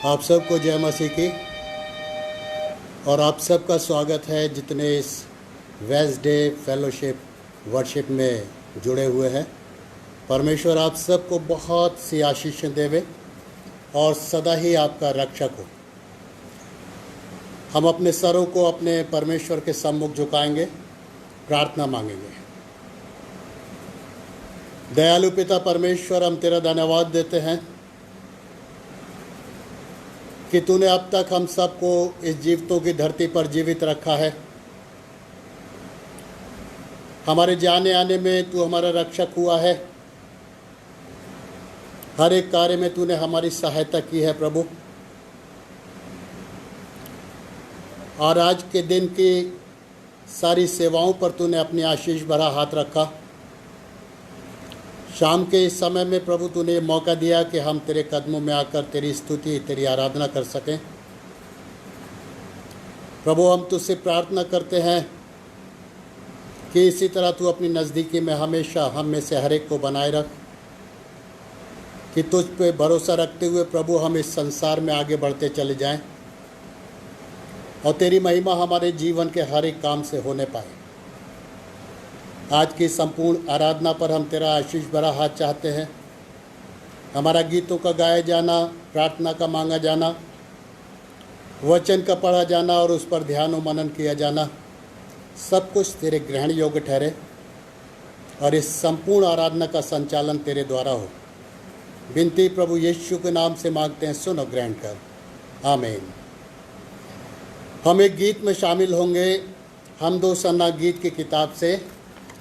आप सबको जय मसीह की। और आप सबका स्वागत है जितने इस वेडनेसडे फेलोशिप वर्शिप में जुड़े हुए हैं। परमेश्वर आप सबको बहुत सी आशीषें देवे और सदा ही आपका रक्षक हो। हम अपने सरों को अपने परमेश्वर के सम्मुख झुकाएंगे, प्रार्थना मांगेंगे। दयालु पिता परमेश्वर, हम तेरा धन्यवाद देते हैं कि तूने अब तक हम सबको इस जीवितों की धरती पर जीवित रखा है। हमारे जाने आने में तू हमारा रक्षक हुआ है। हर एक कार्य में तूने हमारी सहायता की है प्रभु। और आज के दिन की सारी सेवाओं पर तूने अपनी आशीष भरा हाथ रखा। शाम के इस समय में प्रभु तूने ये मौका दिया कि हम तेरे कदमों में आकर तेरी स्तुति, तेरी आराधना कर सकें। प्रभु, हम तुझसे प्रार्थना करते हैं कि इसी तरह तू अपनी नज़दीकी में हमेशा हम में से हर एक को बनाए रख, कि तुझ पे भरोसा रखते हुए प्रभु हम इस संसार में आगे बढ़ते चले जाएं और तेरी महिमा हमारे जीवन के हर एक काम से होने पाए। आज की संपूर्ण आराधना पर हम तेरा आशीष भरा हाथ चाहते हैं। हमारा गीतों का गाया जाना, प्रार्थना का मांगा जाना, वचन का पढ़ा जाना और उस पर ध्यान और मनन किया जाना, सब कुछ तेरे ग्रहण योग्य ठहरे और इस संपूर्ण आराधना का संचालन तेरे द्वारा हो। विनती प्रभु यीशु के नाम से मांगते हैं, सुन और ग्रहण कर, आमीन। हम एक गीत में शामिल होंगे, हम दो सन्ना गीत की किताब से।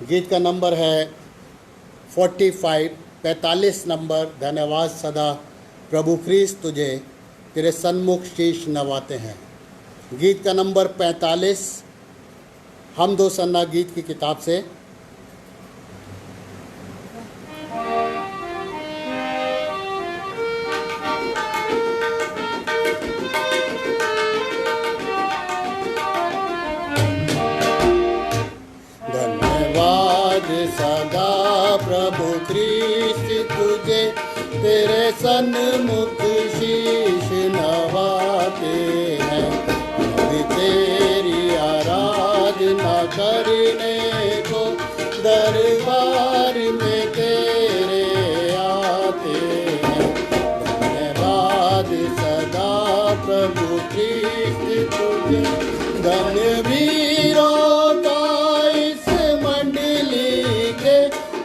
गीत का नंबर है 45 नंबर। धन्यवाद सदा प्रभु ख्रीस्त तुझे, तेरे सन्मुख शीश नवाते हैं। गीत का नंबर 45, हम दो सन्ना गीत की किताब से। सदा प्रभु ख्रीस्त तुझे, तेरे सन्मुख शीश नवाते हैं। अभी तेरी आराधना करने को दरबार में तेरे आते हैं। धन्यवाद सदा प्रभु ख्रीस्त तुझे, धन्यवीरों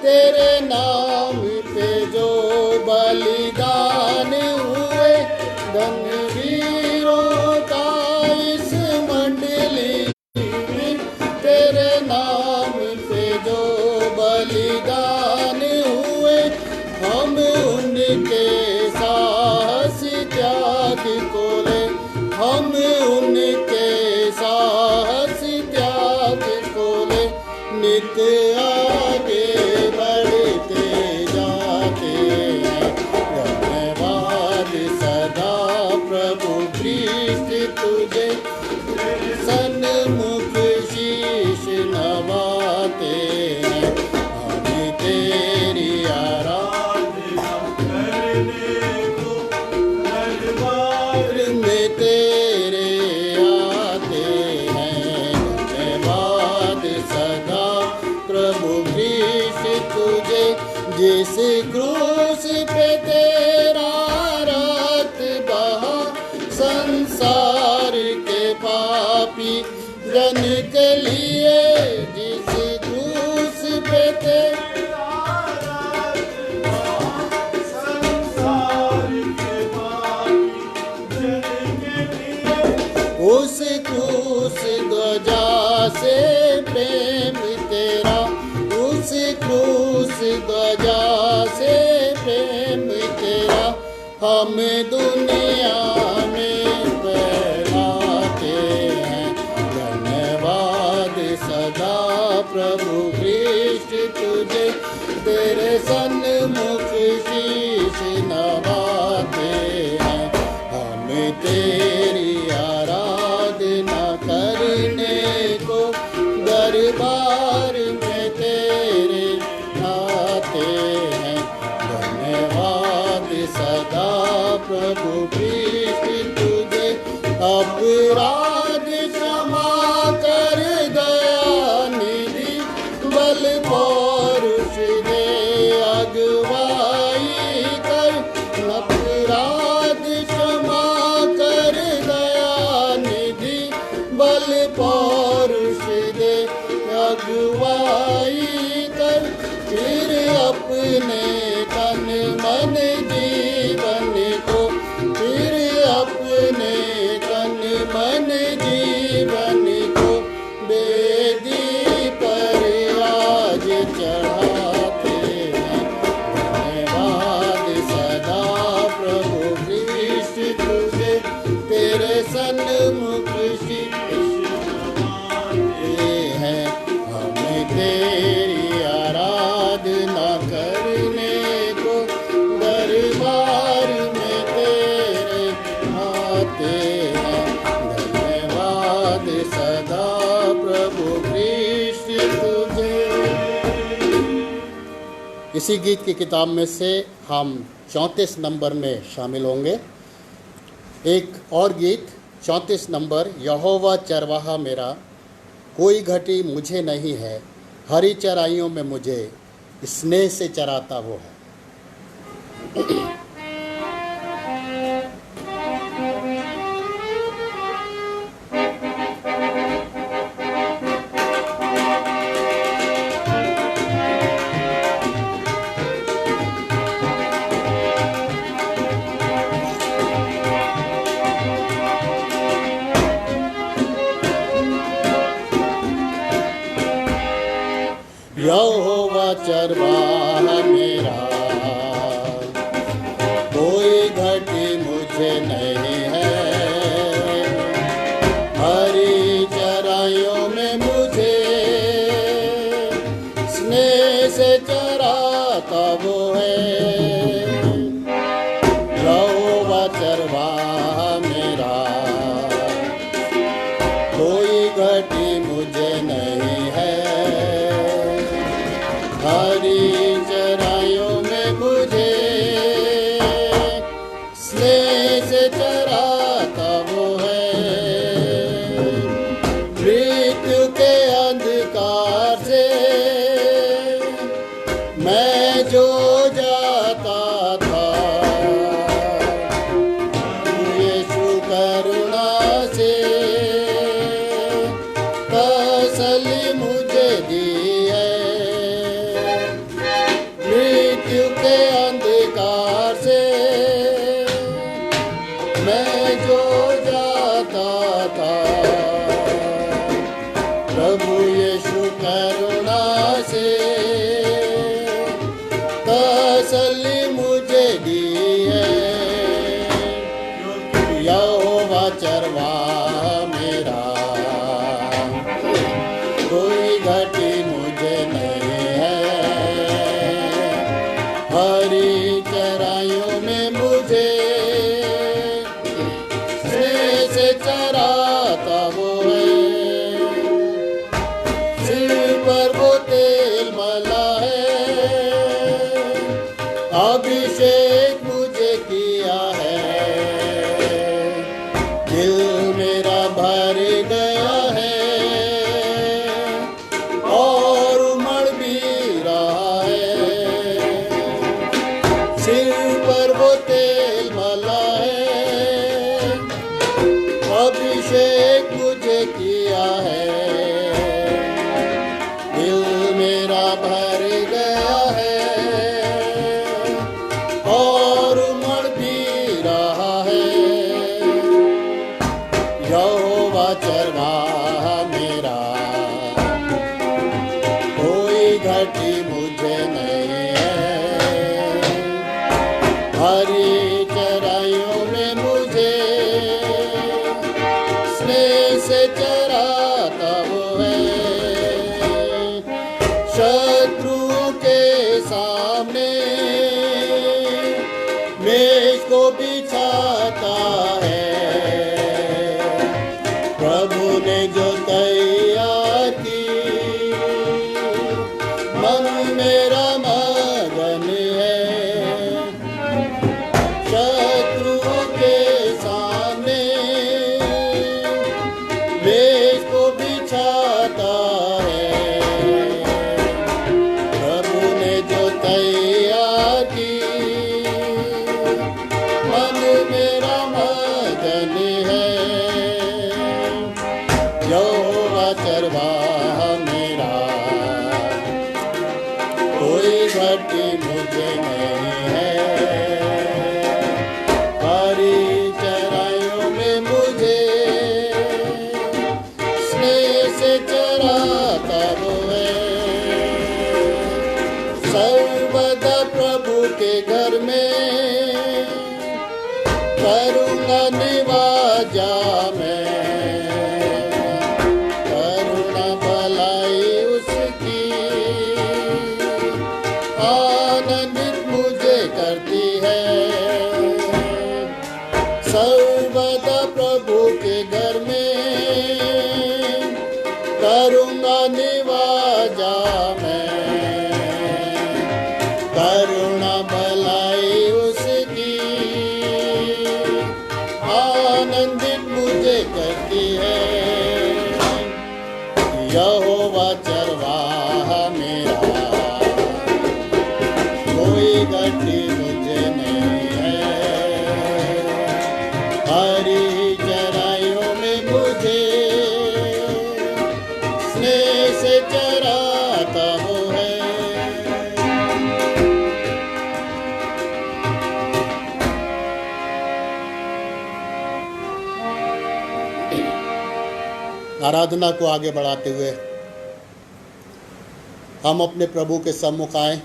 तेरे नाम पे जो बलिदान हुए। धन्यवीरों का इस मंडली में, तेरे नाम पे जो बलिदान हुए। हम उनके साहस त्याग को ले, हम उनके साहस त्याग को ले, नित्य आगे बढ़ते जाते हैं। धन्यवाद सदा प्रभु ख्रीस्त तुझे, सन्मुख शीश नवाते हैं। हम तेरी आराधना करने को दरबार में तेरे आते हैं। धन्यवाद सदा प्रभु ख्रीस्त तुझे, जिस क्रूस पे तेरा रक्त बहा, संसार के पापी जन के लिए। जिस क्रूस पे तेरा रक्त बहा, संसार के पापी जन के लिए। उस क्रूस ध्वजा से प्रेम तेरा, उस क्रूस ध्वजा से प्रेम तेरा, हम दुनिया में फैलाते हैं। धन्यवाद सदा प्रभु ख्रीस्त तुझे, तेरे सन्मुख शीश नवाते हैं। हम तेरी आराधना करने को दरबार में तेरे आते हैं। धन्यवाद सदा प्रभु ख्रीस्त अपराध क्षमा कर दया निधि बल पौरुष दे अगुवाई कर। अपराध क्षमा कर दया निधि बल पौरुष दे अगुवाई कर। फिर अपने तन मन जीवन को, फिर अपने तन मन जीवन को वेदी पर आज चढ़ाते हैं। धन्यवाद सदा प्रभु कृष्ण तुझे, तेरे सन्मुख हैं हम तेरी आराधना करने को दरबार में तेरे आते हैं। धन्यवाद सदा प्रभु कृष्ण तुझे। इसी गीत की किताब में से हम 34 नंबर में शामिल होंगे। एक और गीत 34 नंबर, यहोवा चरवाहा मेरा, कोई घटी मुझे नहीं है, हरी चराइयों में मुझे स्नेह से चराता वो है। यहोवा चरवाहा मेरा, कोई घटी मुझे नहीं है, हरी चराइयों में मुझे स्नेह से चराता वो है। यहोवा चरवाहा मेरा, कोई घटी मुझे नहीं है, हरी चराइयों में मुझे स्नेह से चराता वो है। मृत्यु के अंधकार से मैं जो जाता था, यीशु करुणा से तसल्ली मुझे दी है। मृत्यु के अंधकार से मैं जो जाता था, प्रभु यीशु करुणा से तसल्ली मुझे दी है। यहोवा चरवाहा मेरा, कोई घटी मुझे नहीं है, हरी चराइयों में मुझे स्नेह से चराता वो है। सिर पर वो तेल मला है, अभिषेक मुझे किया है। दिल मेरा भर गया है और उमड़ भी रहा है। सिर पर वो तेल मला है, अभिषेक मुझे किया है। दिल मेरा भर गया है और उमड़ भी रहा है। यहोवा चरवाहा मेरा, कोई घटी मुझे नहीं है, हरी चराइयों में मुझे स्नेह से चराता वो है। शत्रुओं के सामने मेज को बिछाता है, प्रभु ने जो निवाजा में, करुणा भलाई उसकी आनंदित मुझे करती है। सर्वदा प्रभु के घर में करूँगा निवाजा मैं, करुणा भलाई उसकी आनंदित मुझे करती है। यहोवा चरवाहा मेरा, कोई घटी मुझे नहीं है। हरी चराइयों में मुझे स्नेह से चराता वो है। आराधना को आगे बढ़ाते हुए हम अपने प्रभु के सम्मुख आएं,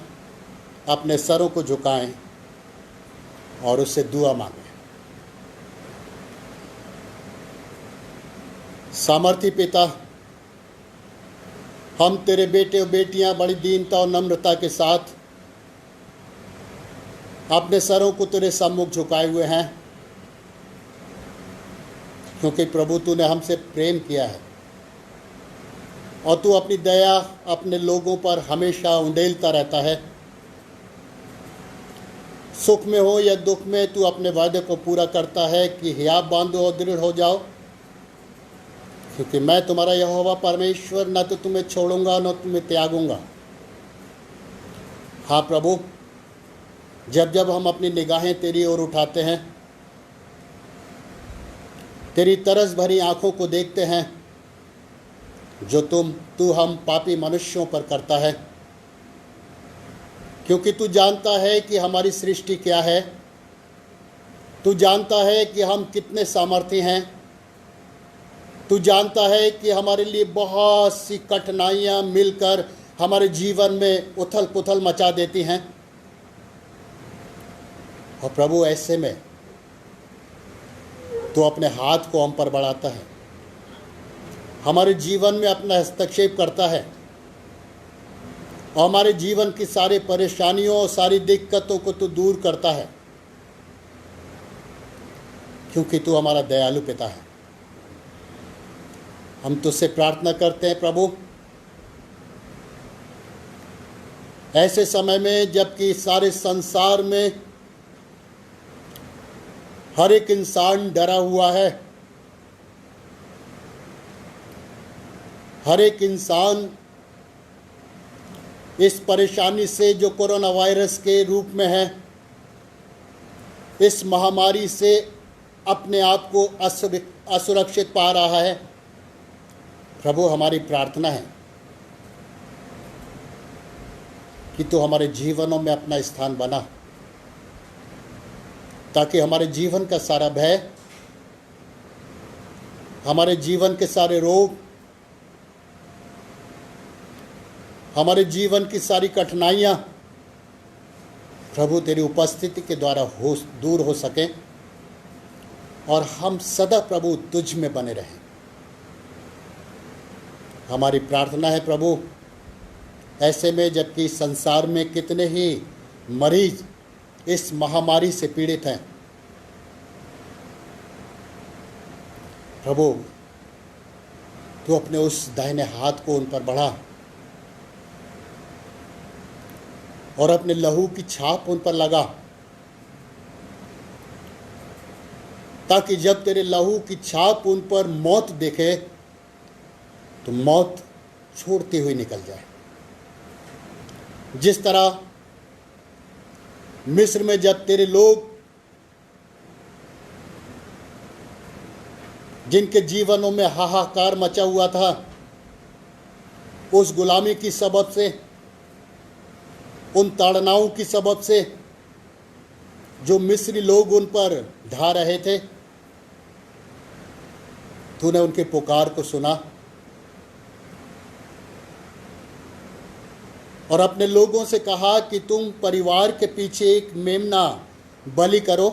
अपने सरों को झुकाएं और उससे दुआ मांगें। सामर्थी पिता, हम तेरे बेटे और बेटियां बड़ी दीनता और नम्रता के साथ अपने सरों को तेरे सम्मुख झुकाए हुए हैं, क्योंकि प्रभु तूने हमसे प्रेम किया है और तू अपनी दया अपने लोगों पर हमेशा उंडेलता रहता है। सुख में हो या दुख में तू अपने वादे को पूरा करता है कि हियाव बांधो और दृढ़ हो जाओ, क्योंकि मैं तुम्हारा यहोवा परमेश्वर न तो तुम्हें छोड़ूंगा न तुम्हें त्यागूंगा। हाँ प्रभु, जब जब हम अपनी निगाहें तेरी ओर उठाते हैं, तेरी तरस भरी आंखों को देखते हैं जो तू हम पापी मनुष्यों पर करता है, क्योंकि तू जानता है कि हमारी सृष्टि क्या है, तू जानता है कि हम कितने सामर्थी हैं, तू जानता है कि हमारे लिए बहुत सी कठिनाइयाँ मिलकर हमारे जीवन में उथल पुथल मचा देती हैं। और प्रभु ऐसे में तू अपने हाथ को हम पर बढ़ाता है, हमारे जीवन में अपना हस्तक्षेप करता है और हमारे जीवन की सारी परेशानियों और सारी दिक्कतों को तू दूर करता है, क्योंकि तू हमारा दयालु पिता है। हम तुझसे प्रार्थना करते हैं प्रभु, ऐसे समय में जबकि सारे संसार में हर एक इंसान डरा हुआ है, हर एक इंसान इस परेशानी से जो कोरोना वायरस के रूप में है, इस महामारी से अपने आप को असुरक्षित पा रहा है, प्रभु हमारी प्रार्थना है कि तू हमारे जीवनों में अपना स्थान बना, ताकि हमारे जीवन का सारा भय, हमारे जीवन के सारे रोग, हमारे जीवन की सारी कठिनाइयाँ प्रभु तेरी उपस्थिति के द्वारा दूर हो सकें और हम सदा प्रभु तुझ में बने रहें। हमारी प्रार्थना है प्रभु, ऐसे में जबकि संसार में कितने ही मरीज इस महामारी से पीड़ित हैं, प्रभु तू अपने उस दाहिने हाथ को उन पर बढ़ा और अपने लहू की छाप उन पर लगा, ताकि जब तेरे लहू की छाप उन पर मौत देखे तो मौत छोड़ती हुई निकल जाए। जिस तरह मिस्र में जब तेरे लोग, जिनके जीवनों में हाहाकार मचा हुआ था उस गुलामी की सबब से, उन ताड़नाओं की सबब से जो मिस्री लोग उन पर ढा रहे थे, तूने उनके पुकार को सुना और अपने लोगों से कहा कि तुम परिवार के पीछे एक मेमना बलि करो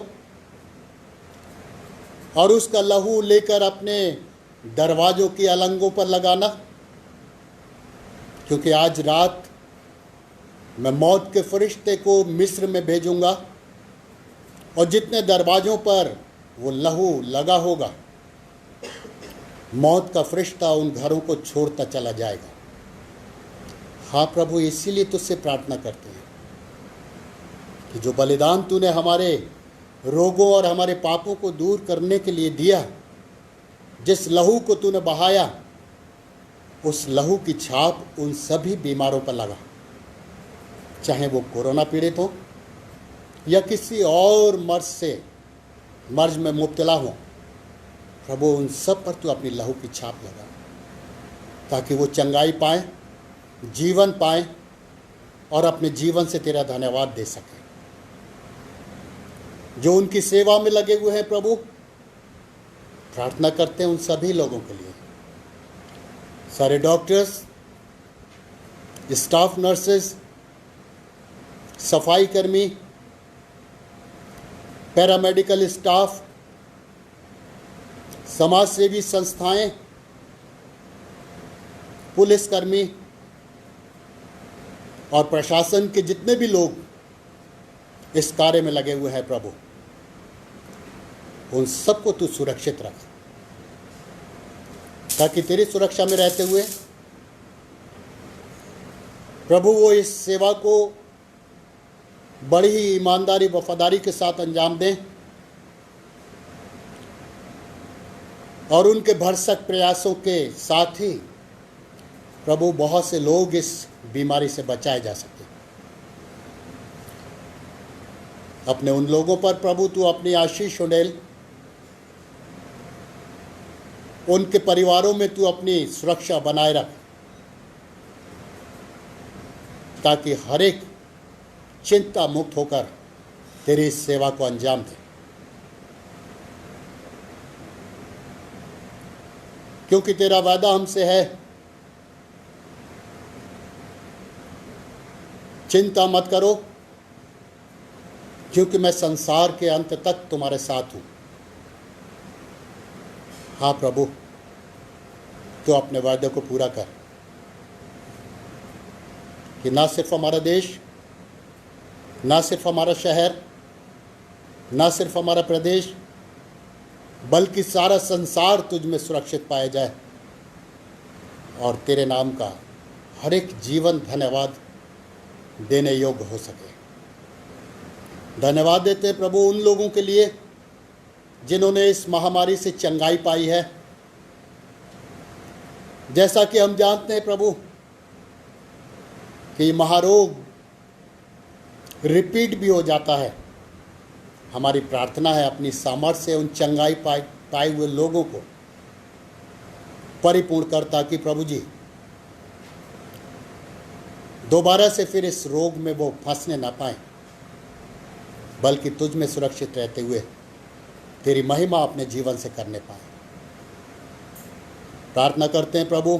और उसका लहू लेकर अपने दरवाज़ों की अलंगों पर लगाना, क्योंकि आज रात मैं मौत के फरिश्ते को मिस्र में भेजूंगा और जितने दरवाज़ों पर वो लहू लगा होगा, मौत का फरिश्ता उन घरों को छोड़ता चला जाएगा। हाँ प्रभु, इसीलिए तुझसे प्रार्थना करते हैं कि जो बलिदान तूने हमारे रोगों और हमारे पापों को दूर करने के लिए दिया, जिस लहू को तूने बहाया, उस लहू की छाप उन सभी बीमारों पर लगा, चाहे वो कोरोना पीड़ित हो या किसी और मर्ज में मुब्तला हो। प्रभु, उन सब पर तू अपनी लहू की छाप लगा, ताकि वो चंगाई पाए, जीवन पाए और अपने जीवन से तेरा धन्यवाद दे सके। जो उनकी सेवा में लगे हुए हैं प्रभु, प्रार्थना करते हैं उन सभी लोगों के लिए, सारे डॉक्टर्स, स्टाफ नर्सेस, सफाई कर्मी, पैरामेडिकल स्टाफ, समाज सेवी संस्थाएं, पुलिसकर्मी और प्रशासन के जितने भी लोग इस कार्य में लगे हुए हैं प्रभु, उन सबको तू सुरक्षित रख, ताकि तेरी सुरक्षा में रहते हुए प्रभु वो इस सेवा को बड़ी ही ईमानदारी वफादारी के साथ अंजाम दें और उनके भरसक प्रयासों के साथ ही प्रभु बहुत से लोग इस बीमारी से बचाए जा सके। अपने उन लोगों पर प्रभु तू अपनी आशीष उंडेल, उनके परिवारों में तू अपनी सुरक्षा बनाए रख, ताकि हर एक चिंता मुक्त होकर तेरी इस सेवा को अंजाम दे, क्योंकि तेरा वादा हमसे है, चिंता मत करो, क्योंकि मैं संसार के अंत तक तुम्हारे साथ हूं। हाँ प्रभु, तो अपने वादे को पूरा कर कि ना सिर्फ हमारा देश, ना सिर्फ हमारा शहर, ना सिर्फ हमारा प्रदेश, बल्कि सारा संसार तुझ में सुरक्षित पाया जाए और तेरे नाम का हर एक जीवन धन्यवाद देने योग्य हो सके। धन्यवाद देते प्रभु उन लोगों के लिए जिन्होंने इस महामारी से चंगाई पाई है। जैसा कि हम जानते हैं प्रभु कि महारोग रिपीट भी हो जाता है, हमारी प्रार्थना है अपनी सामर्थ्य से उन चंगाई पाए हुए लोगों को परिपूर्ण कर, ताकि प्रभु जी दोबारा से फिर इस रोग में वो फंसने ना पाए, बल्कि तुझ में सुरक्षित रहते हुए तेरी महिमा अपने जीवन से करने पाए। प्रार्थना करते हैं प्रभु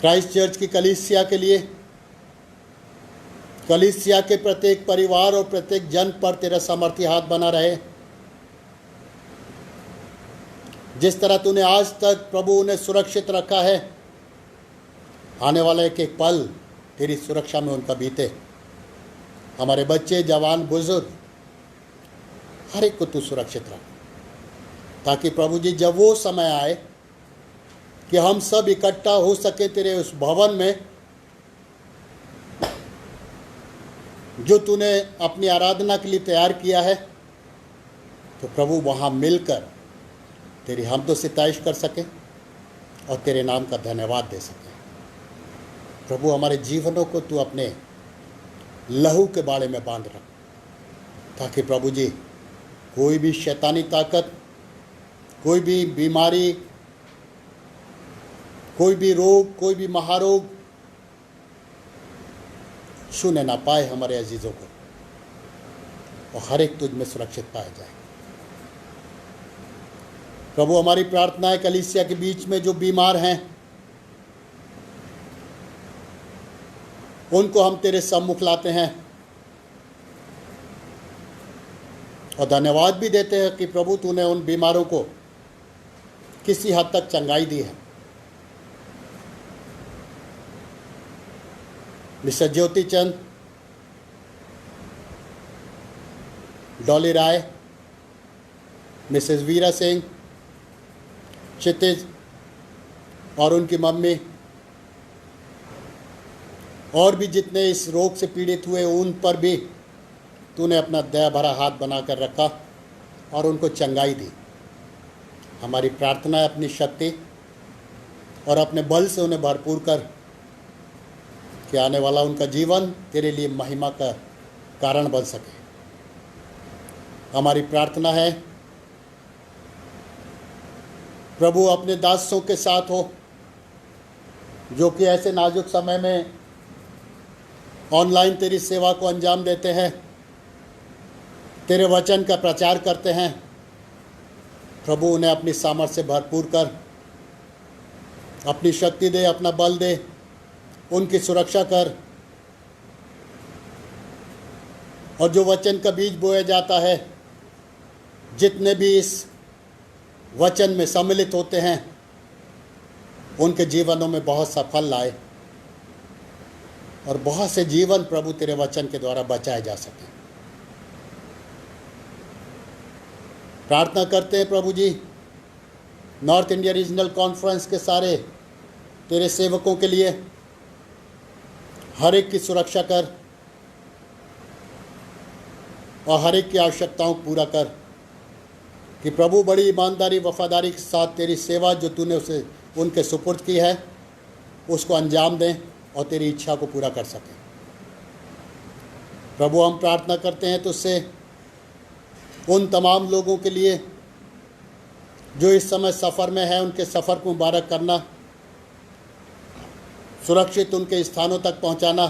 क्राइस्ट चर्च की कलीसिया के लिए, कलीसिया के प्रत्येक परिवार और प्रत्येक जन पर तेरा सामर्थी हाथ बना रहे। जिस तरह तूने आज तक प्रभु उन्हें सुरक्षित रखा है, आने वाला एक एक पल तेरी सुरक्षा में उनका बीते। हमारे बच्चे, जवान, बुजुर्ग, हर एक को तू सुरक्षित रख, ताकि प्रभु जी जब वो समय आए कि हम सब इकट्ठा हो सके तेरे उस भवन में जो तूने अपनी आराधना के लिए तैयार किया है, तो प्रभु वहाँ मिलकर तेरी हमदो सिताइश कर सके और तेरे नाम का धन्यवाद दे सके। प्रभु हमारे जीवनों को तू अपने लहू के बाड़े में बांध रख, ताकि प्रभु जी कोई भी शैतानी ताकत, कोई भी बीमारी, कोई भी रोग, कोई भी महारोग छूने ना पाए हमारे अजीज़ों को, और हर एक तुझ में सुरक्षित पाया जाए। प्रभु हमारी प्रार्थना है कलीसिया के बीच में जो बीमार हैं, उनको हम तेरे सम्मुख लाते हैं और धन्यवाद भी देते हैं कि प्रभु तूने उन बीमारों को किसी हद तक चंगाई दी है। मिस्टर ज्योति चंद, डॉली राय, मिसेस वीरा सिंह, क्षितिज और उनकी मम्मी और भी जितने इस रोग से पीड़ित हुए, उन पर भी तूने अपना दया भरा हाथ बनाकर रखा और उनको चंगाई दी। हमारी प्रार्थना है अपनी शक्ति और अपने बल से उन्हें भरपूर कर कि आने वाला उनका जीवन तेरे लिए महिमा का कारण बन सके। हमारी प्रार्थना है प्रभु अपने दासों के साथ हो, जो कि ऐसे नाजुक समय में ऑनलाइन तेरी सेवा को अंजाम देते हैं, तेरे वचन का प्रचार करते हैं। प्रभु उन्हें अपनी सामर्थ्य से भरपूर कर, अपनी शक्ति दे, अपना बल दे, उनकी सुरक्षा कर। और जो वचन का बीज बोया जाता है, जितने भी इस वचन में सम्मिलित होते हैं, उनके जीवनों में बहुत सा फल लाए और बहुत से जीवन प्रभु तेरे वचन के द्वारा बचाए जा सके। प्रार्थना करते हैं प्रभु जी, नॉर्थ इंडिया रीजनल कॉन्फ्रेंस के सारे तेरे सेवकों के लिए हर एक की सुरक्षा कर और हर एक की आवश्यकताओं को पूरा कर कि प्रभु बड़ी ईमानदारी वफादारी के साथ तेरी सेवा जो तूने उसे उनके सुपुर्द की है उसको अंजाम दें और तेरी इच्छा को पूरा कर सकें। प्रभु हम प्रार्थना करते हैं तुझसे उन तमाम लोगों के लिए जो इस समय सफ़र में है, उनके सफ़र को मुबारक करना, सुरक्षित उनके स्थानों तक पहुंचाना,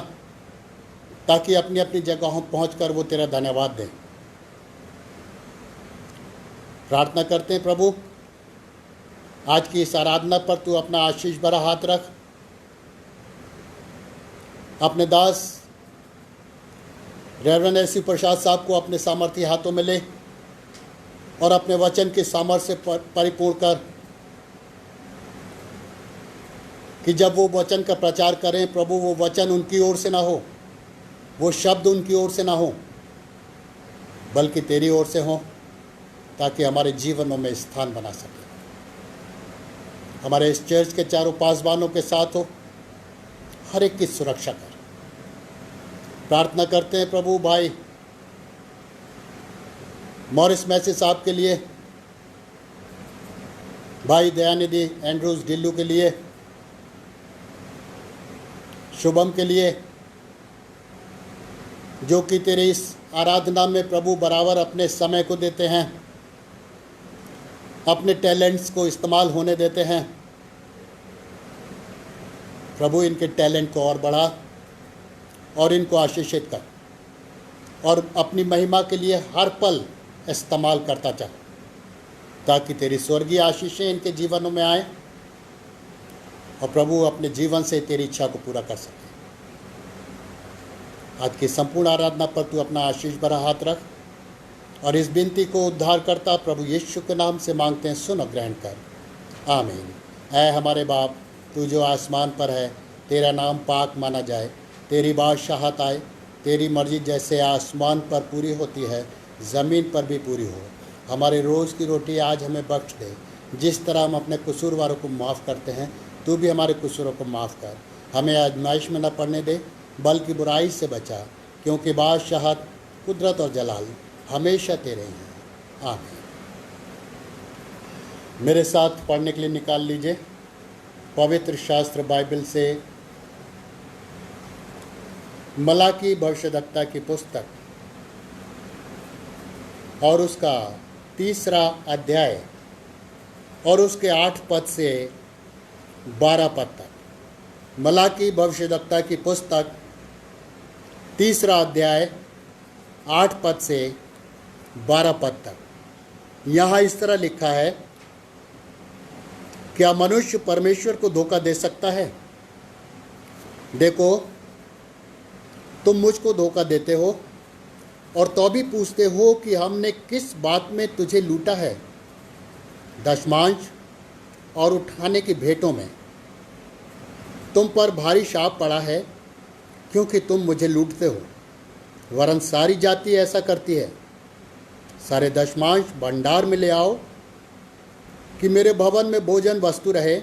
ताकि अपनी अपनी जगहों पहुंचकर वो तेरा धन्यवाद दें। प्रार्थना करते हैं प्रभु आज की इस आराधना पर तू अपना आशीष भरा हाथ रख, अपने दास रेवरेंड एसी प्रसाद साहब को अपने सामर्थ्य हाथों में ले और अपने वचन की सामर्थ्य से परिपूर्ण कर कि जब वो वचन का प्रचार करें प्रभु, वो वचन उनकी ओर से ना हो, वो शब्द उनकी ओर से ना हो, बल्कि तेरी ओर से हो, ताकि हमारे जीवनों में स्थान बना सके। हमारे इस चर्च के चारों पासवानों के साथ हो, हर एक की सुरक्षा कर। प्रार्थना करते हैं प्रभु भाई मॉरिस मैसी साहब के लिए, भाई दयानिधि एंड्रूज डिल्लू के लिए, शुभम के लिए, जो कि तेरे इस आराधना में प्रभु बराबर अपने समय को देते हैं, अपने टैलेंट्स को इस्तेमाल होने देते हैं। प्रभु इनके टैलेंट को और बढ़ा और इनको आशीषित कर और अपनी महिमा के लिए हर पल इस्तेमाल करता चल, ताकि तेरी स्वर्गीय आशीषें इनके जीवनों में आए और प्रभु अपने जीवन से तेरी इच्छा को पूरा कर सके। आज की संपूर्ण आराधना पर तू अपना आशीष भरा हाथ रख और इस विनती को उद्धार करता प्रभु यीशु के नाम से मांगते हैं, सुन और ग्रहण कर, आमीन। ऐ हमारे बाप, तू जो आसमान पर है, तेरा नाम पाक माना जाए, तेरी बादशाहत आए, तेरी मर्जी जैसे आसमान पर पूरी होती है ज़मीन पर भी पूरी हो। हमारे रोज़ की रोटी आज हमें बख्श दे, जिस तरह हम अपने कसूरवारों को माफ़ करते हैं, तू भी हमारे कसूरों को माफ़ कर। हमें आजमाइश में न पड़ने दे, बल्कि बुराई से बचा, क्योंकि बादशाहत, कुदरत और जलाल हमेशा तेरे हैं, आमीन। मेरे साथ पढ़ने के लिए निकाल लीजिए पवित्र शास्त्र बाइबल से मलाकी भविष्यद्वक्ता की पुस्तक और उसका 3 अध्याय और उसके 8 पद से 12 पद तक। मलाकी भविष्यद्वक्ता की पुस्तक 3 अध्याय 8 पद से 12 पद तक। यहाँ इस तरह लिखा है, क्या मनुष्य परमेश्वर को धोखा दे सकता है? देखो, तुम मुझको धोखा देते हो, और तो भी पूछते हो कि हमने किस बात में तुझे लूटा है? दशमांश और उठाने की भेंटों में। तुम पर भारी शाप पड़ा है, क्योंकि तुम मुझे लूटते हो, वरन सारी जाति ऐसा करती है। सारे दशमांश भंडार में ले आओ, कि मेरे भवन में भोजन वस्तु रहे।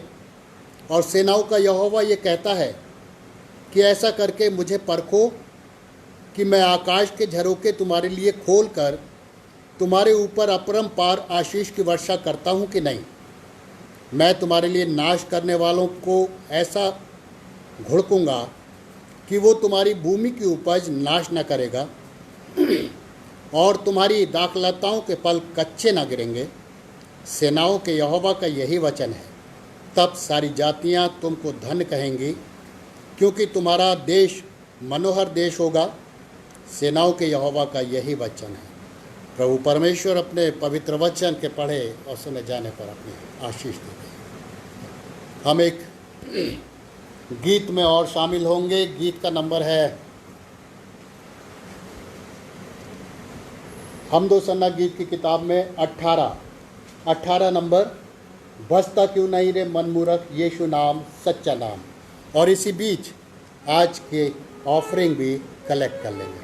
और सेनाओं का यहोवा ये कहता है कि ऐसा करके मुझे परखो कि मैं आकाश के झरोखे तुम्हारे लिए खोल कर तुम्हारे ऊपर अपरंपार आशीष की वर्षा करता हूँ कि नहीं। मैं तुम्हारे लिए नाश करने वालों को ऐसा घुड़कूँगा कि वो तुम्हारी भूमि की उपज नाश न करेगा, और तुम्हारी दाखलताओं के फल कच्चे न गिरेंगे। सेनाओं के यहोवा का यही वचन है। तब सारी जातियां तुमको धन कहेंगी, क्योंकि तुम्हारा देश मनोहर देश होगा। सेनाओं के यहोवा का यही वचन है। प्रभु परमेश्वर अपने पवित्र वचन के पढ़े और सुने जाने पर अपनी आशीष देते हैं। हम एक गीत में और शामिल होंगे। गीत का नंबर है हमदो सन्ना गीत की किताब में 18 नंबर। बसता क्यों नहीं रे मन मूरख, यीशु नाम सच्चा नाम। और इसी बीच आज के ऑफरिंग भी कलेक्ट कर लेंगे।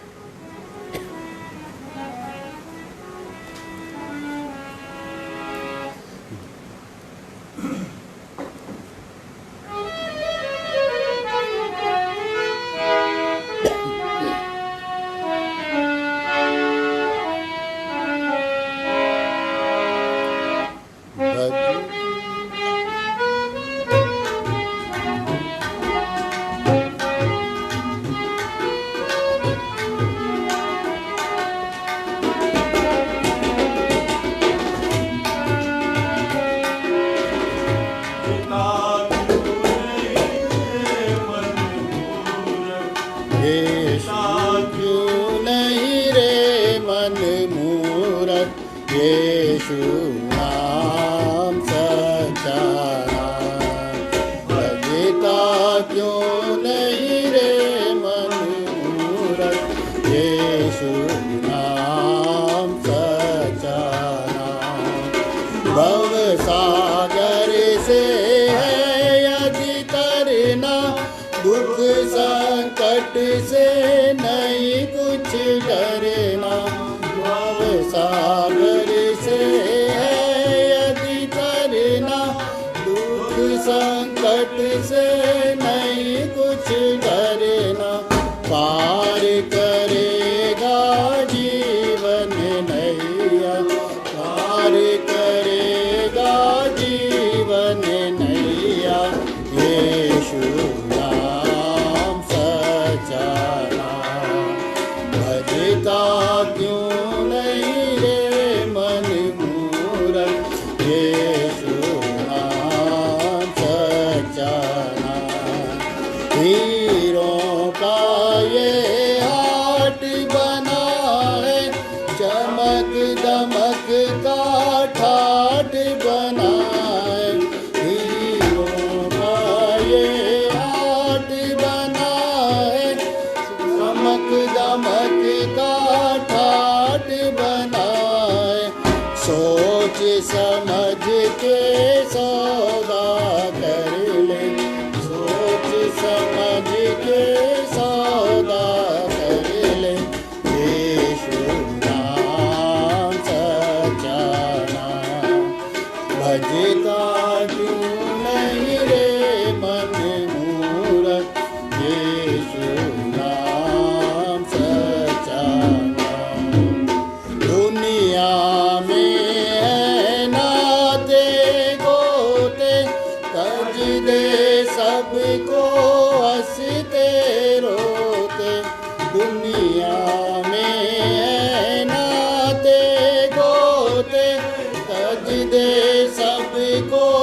सबको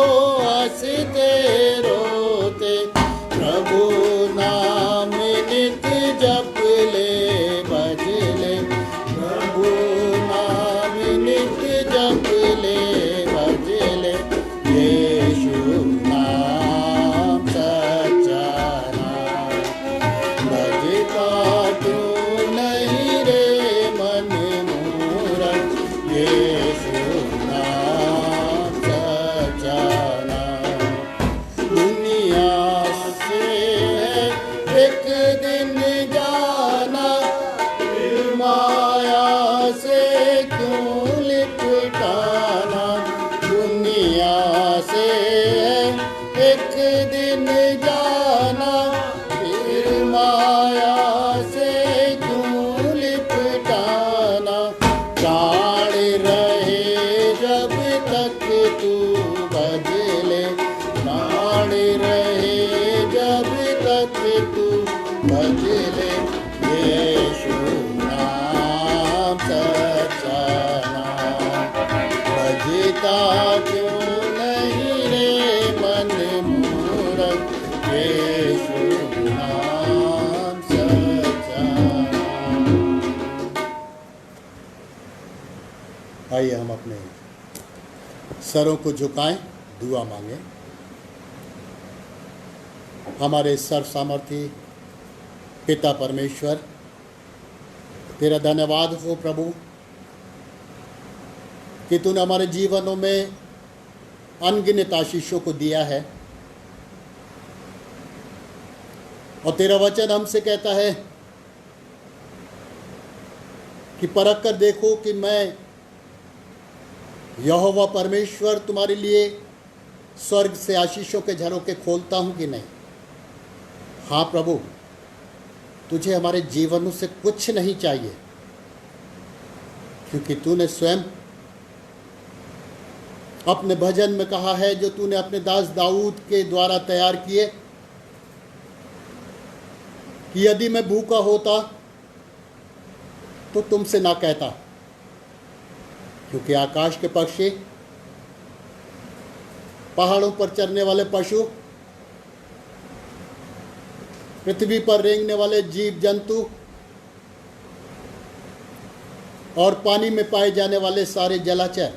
तक तू बदले, प्राण रहे जब तक तू बदले। यीशु नाम सच्चा नाम, बजता क्यों नहीं रे मन मूरख, यीशु नाम सच्चा नाम। आइए हम अपने सरों को झुकाएं, दुआ मांगे। हमारे सर्व सामर्थी पिता परमेश्वर, तेरा धन्यवाद हो प्रभु कि तूने हमारे जीवनों में अनगिनत आशीषों को दिया है। और तेरा वचन हमसे कहता है कि परख कर देखो कि मैं यहोवा परमेश्वर तुम्हारे लिए स्वर्ग से आशीषों के झरोखे खोलता हूं कि नहीं। हाँ प्रभु, तुझे हमारे जीवनों से कुछ नहीं चाहिए, क्योंकि तूने स्वयं अपने भजन में कहा है, जो तूने अपने दास दाऊद के द्वारा तैयार किए, कि यदि मैं भूखा होता तो तुमसे ना कहता, क्योंकि आकाश के पक्षी, पहाड़ों पर चरने वाले पशु, पृथ्वी पर रेंगने वाले जीव जंतु और पानी में पाए जाने वाले सारे जलाचर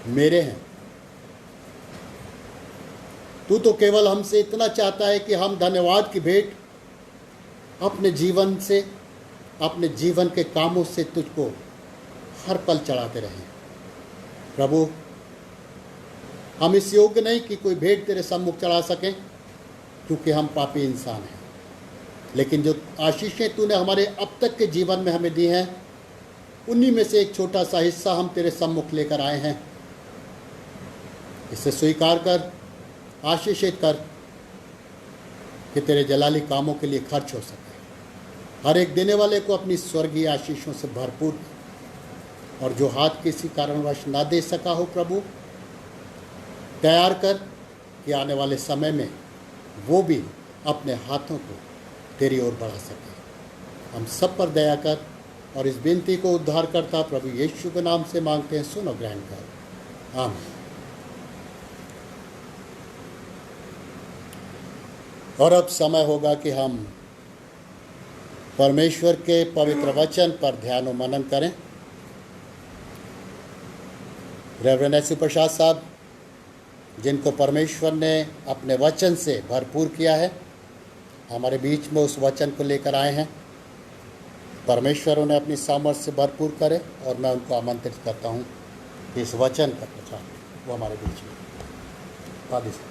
मेरे हैं। तू तो केवल हमसे इतना चाहता है कि हम धन्यवाद की भेंट अपने जीवन से, अपने जीवन के कामों से तुझको हर पल चढ़ाते रहें। प्रभु, हम इस योग्य नहीं कि कोई भेंट तेरे सम्मुख चढ़ा सकें, क्योंकि हम पापी इंसान हैं। लेकिन जो आशीषें तूने हमारे अब तक के जीवन में हमें दी हैं, उन्हीं में से एक छोटा सा हिस्सा हम तेरे सम्मुख लेकर आए हैं। इसे स्वीकार कर, आशीषित कर, कि तेरे जलाली कामों के लिए खर्च हो सके। हर एक देने वाले को अपनी स्वर्गीय आशीषों से भरपूर, और जो हाथ किसी कारणवश ना दे सका हो प्रभु, तैयार कर कि आने वाले समय में वो भी अपने हाथों को तेरी ओर बढ़ा सके। हम सब पर दया कर, और इस विनती को उद्धार करता प्रभु यीशु के नाम से मांगते हैं, सुनो ग्रहण कर, आमीन। और अब समय होगा कि हम परमेश्वर के पवित्र वचन पर ध्यान और मनन करें। रेवरेंड एस प्रसाद साहब, जिनको परमेश्वर ने अपने वचन से भरपूर किया है, हमारे बीच में उस वचन को लेकर आए हैं। परमेश्वर उन्हें अपनी सामर्थ्य से भरपूर करे, और मैं उनको आमंत्रित करता हूं कि इस वचन का प्रचार वो हमारे बीच में पादी से।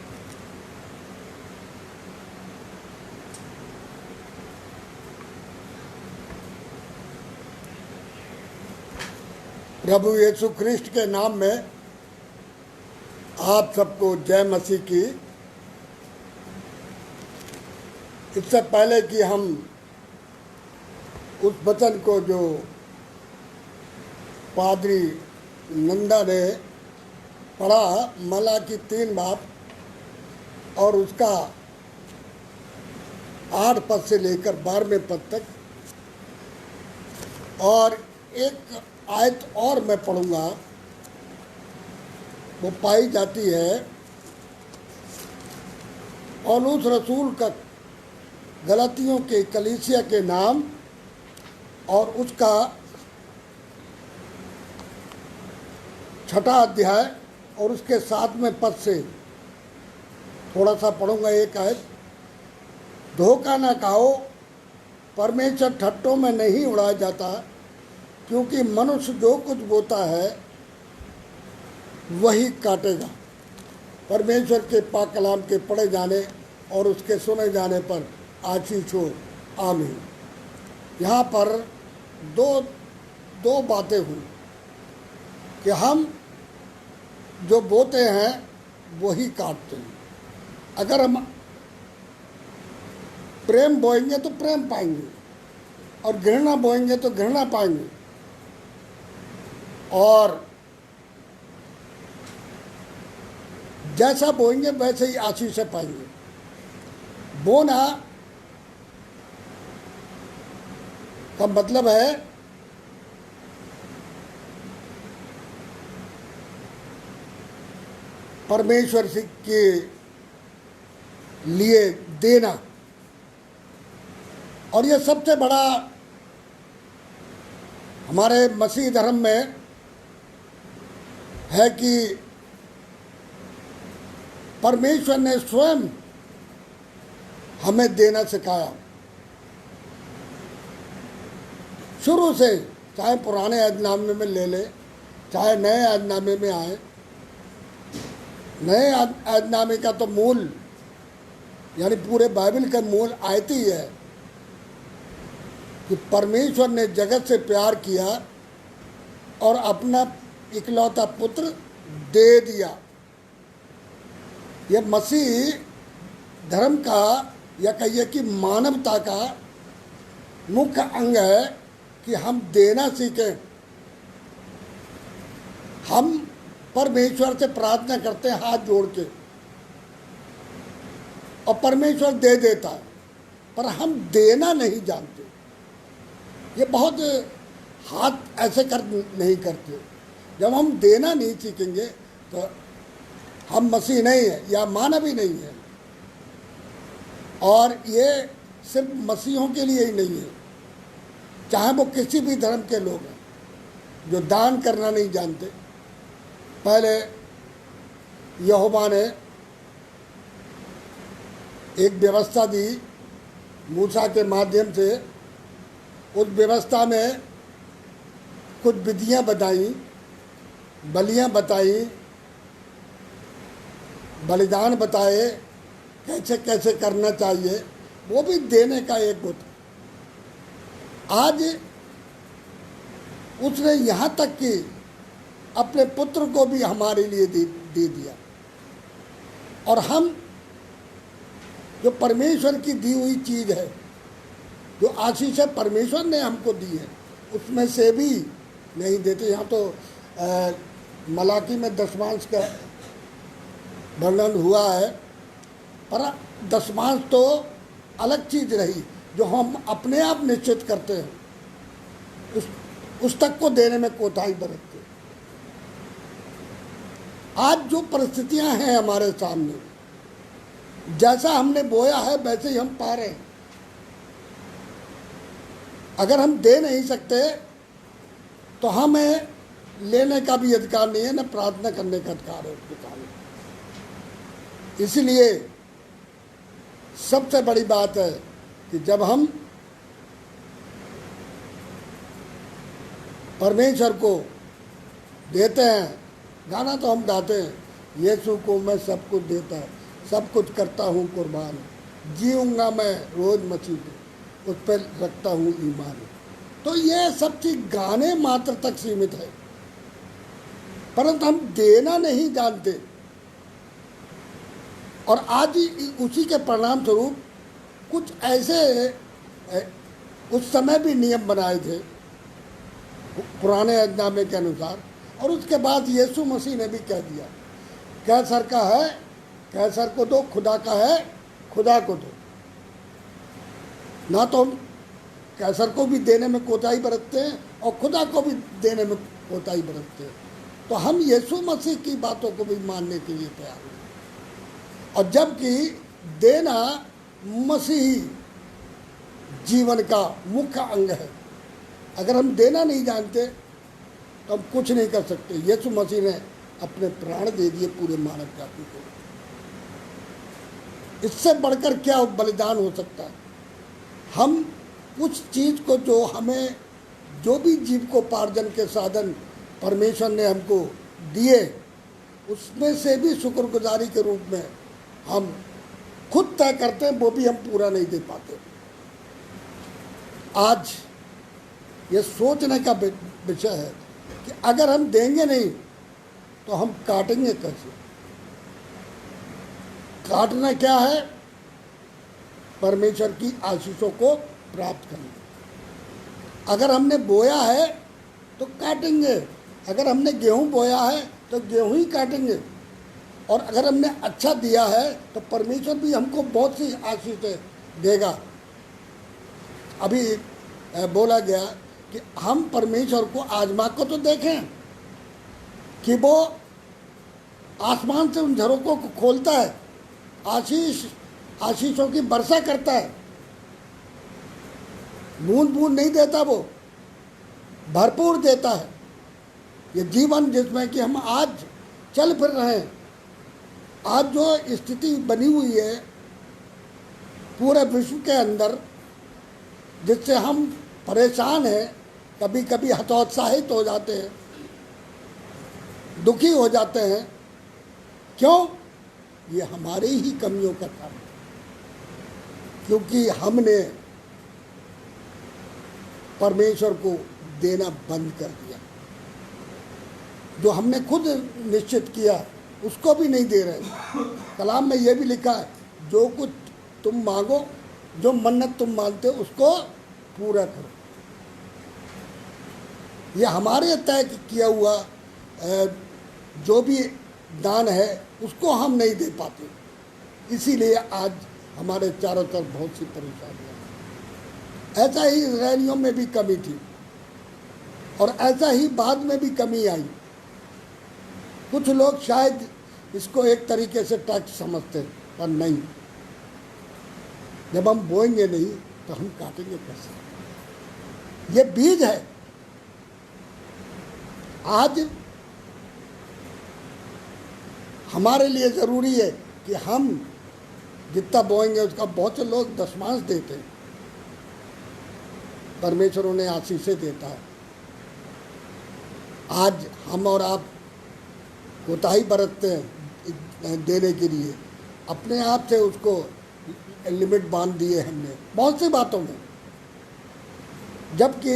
प्रभु यीशु ख्रिस्ट के नाम में आप सबको जय मसीह की। इससे पहले कि हम उस वचन को जो पादरी नंदा ने पढ़ा, मलाकी 3 बाब और उसका 8 पद से लेकर 12वें पद तक, और एक आयत और मैं पढ़ूंगा, वो पाई जाती है पौलुस रसूल का गलातियों के कलीसिया के नाम, और उसका 6वां अध्याय और उसके 7वें पद से थोड़ा सा पढ़ूंगा। एक आयत, धोखा न खाओ, परमेश्वर ठट्टों में नहीं उड़ाया जाता, क्योंकि मनुष्य जो कुछ बोता है वही काटेगा। परमेश्वर के पाक कलाम के पढ़े जाने और उसके सुने जाने पर आशीष हो, आमीन। यहाँ पर दो बातें हुई कि हम जो बोते हैं वही काटते हैं। अगर हम प्रेम बोएंगे तो प्रेम पाएंगे, और घृणा बोएंगे तो घृणा पाएंगे। और जैसा बोएंगे वैसे ही आशीष पाएंगे। बोना का मतलब है परमेश्वर के लिए देना। और यह सबसे बड़ा हमारे मसीह धर्म में है कि परमेश्वर ने स्वयं हमें देना सिखाया। शुरू से, चाहे पुराने अहदनामे में ले ले, चाहे नए अहदनामे में आए। नए अहदनामे का तो मूल, यानी पूरे बाइबल का मूल आयत ही है कि परमेश्वर ने जगत से प्यार किया और अपना इकलौता पुत्र दे दिया। यह मसीह धर्म का, या कहिए कि मानवता का मुख्य अंग है कि हम देना सीखें। हम परमेश्वर से प्रार्थना करते हैं हाथ जोड़ के, और परमेश्वर दे देता है, पर हम देना नहीं जानते। ये बहुत हाथ ऐसे कर नहीं करते। जब हम देना नहीं सीखेंगे तो हम मसीह नहीं है या मानव ही नहीं है। और ये सिर्फ मसीहों के लिए ही नहीं है, चाहे वो किसी भी धर्म के लोग हैं जो दान करना नहीं जानते। पहले यहोवा ने एक व्यवस्था दी मूसा के माध्यम से। उस व्यवस्था में कुछ विधियां बताई, बलियां बताई, बलिदान बताए, कैसे कैसे करना चाहिए। वो भी देने का एक बुत। आज उसने यहाँ तक कि अपने पुत्र को भी हमारे लिए दे दिया। और हम जो परमेश्वर की दी हुई चीज़ है, जो आशीष है परमेश्वर ने हमको दी है, उसमें से भी नहीं देते। यहाँ तो मलाकी में दशमांश का वर्णन हुआ है, पर दशमांश तो अलग चीज़ रही जो हम अपने आप निश्चित करते हैं, उस तक को देने में कोताही बरतते। आज जो परिस्थितियां हैं हमारे सामने, जैसा हमने बोया है वैसे ही हम पा रहे हैं। अगर हम दे नहीं सकते तो हमें लेने का भी अधिकार नहीं है, न प्रार्थना करने का अधिकार है उसके सामने। इसलिए सबसे बड़ी बात है कि जब हम परमेश्वर को देते हैं, गाना तो हम गाते हैं, यीशु को मैं सब कुछ देता, सब कुछ करता हूँ कुर्बान, जीऊँगा मैं रोज़ मसीह पे, उस पर रखता हूँ ईमान। तो ये सब चीज़ गाने मात्र तक सीमित है, परंतु हम देना नहीं जानते। और आज उसी के परिणाम स्वरूप कुछ ऐसे उस समय भी नियम बनाए थे पुराने अहदनामे के अनुसार, और उसके बाद यीशु मसीह ने भी कह दिया कैसर का है कैसर को दो, खुदा का है खुदा को दो। ना तो हम कैसर को भी देने में कोताही बरतते हैं और खुदा को भी देने में कोताही बरतते हैं। तो हम यीशु मसीह की बातों को भी मानने के लिए तैयार हैं। और जबकि देना मसीही जीवन का मुख्य अंग है। अगर हम देना नहीं जानते तो हम कुछ नहीं कर सकते। यीशु मसीह ने अपने प्राण दे दिए पूरे मानव जाति को। इससे बढ़कर क्या बलिदान हो सकता है? हम उस चीज़ को जो हमें, जो भी जीविकोपार्जन के साधन परमेश्वर ने हमको दिए, उसमें से भी शुक्रगुजारी के रूप में हम खुद तय करते हैं, वो भी हम पूरा नहीं दे पाते। आज ये सोचने का विषय है कि अगर हम देंगे नहीं तो हम काटेंगे कैसे? काटना क्या है? परमेश्वर की आशीषों को प्राप्त करना। अगर हमने बोया है तो काटेंगे, अगर हमने गेहूं बोया है तो गेहूं ही काटेंगे। और अगर हमने अच्छा दिया है तो परमेश्वर भी हमको बहुत सी आशीष देगा। अभी बोला गया कि हम परमेश्वर को आजमा को तो देखें कि वो आसमान से उन झरोकों को खोलता है, आशीषों की वर्षा करता है, बूंद बूंद नहीं देता, वो भरपूर देता है। ये जीवन जिसमें कि हम आज चल फिर रहे हैं, आज जो स्थिति बनी हुई है पूरे विश्व के अंदर, जिससे हम परेशान हैं, कभी कभी हतोत्साहित हो जाते हैं, दुखी हो जाते हैं। क्यों? ये हमारी ही कमियों का कारण है, क्योंकि हमने परमेश्वर को देना बंद कर दिया। जो हमने खुद निश्चित किया उसको भी नहीं दे रहे। कलाम में यह भी लिखा है, जो कुछ तुम मांगो, जो मन्नत तुम मांगते हो उसको पूरा करो। ये हमारे तय किया हुआ जो भी दान है उसको हम नहीं दे पाते, इसीलिए आज हमारे चारों तरफ बहुत सी परेशानियां। ऐसा ही इस्राएलियों में भी कमी थी और ऐसा ही बाद में भी कमी आई। कुछ लोग शायद इसको एक तरीके से टैक्स समझते, पर नहीं। जब हम बोएंगे नहीं तो हम काटेंगे कैसे? ये बीज है। आज हमारे लिए ज़रूरी है कि हम जितना बोएंगे उसका, बहुत से लोग दशमांश देते हैं, परमेश्वर उन्हें आशीषें देता है। आज हम और आप कोताही बरतते हैं देने के लिए, अपने आप से उसको लिमिट बांध दिए हमने बहुत सी बातों में, जबकि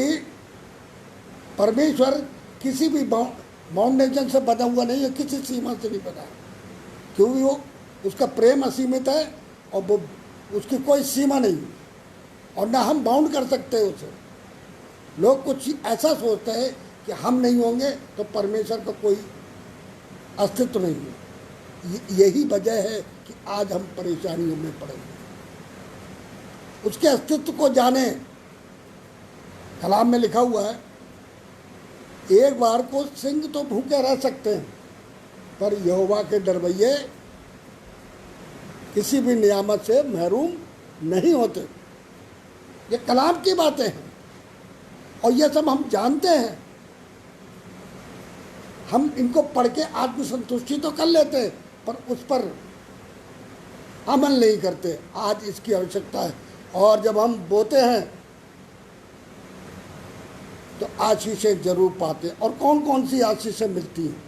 परमेश्वर किसी भी बाउंडेशन से बना हुआ नहीं है, किसी सीमा से नहीं बना, क्योंकि वो उसका प्रेम असीमित है और वो उसकी कोई सीमा नहीं, और ना हम बाउंड कर सकते हैं उसे। लोग कुछ ऐसा सोचते हैं कि हम नहीं होंगे तो परमेश्वर का कोई अस्तित्व नहीं है। यही वजह है कि आज हम परेशानियों में पड़े। उसके अस्तित्व को जाने। कलाम में लिखा हुआ है, एक बार को सिंह तो भूखे रह सकते हैं, पर यहोवा के डरवैये किसी भी नियामत से महरूम नहीं होते। ये कलाम की बातें हैं और ये सब हम जानते हैं। हम इनको पढ़ के आत्मसंतुष्टि तो कर लेते हैं, पर उस पर अमल नहीं करते। आज इसकी आवश्यकता है। और जब हम बोते हैं तो आशीषें जरूर पाते हैं। और कौन कौन सी आशीषें मिलती हैं?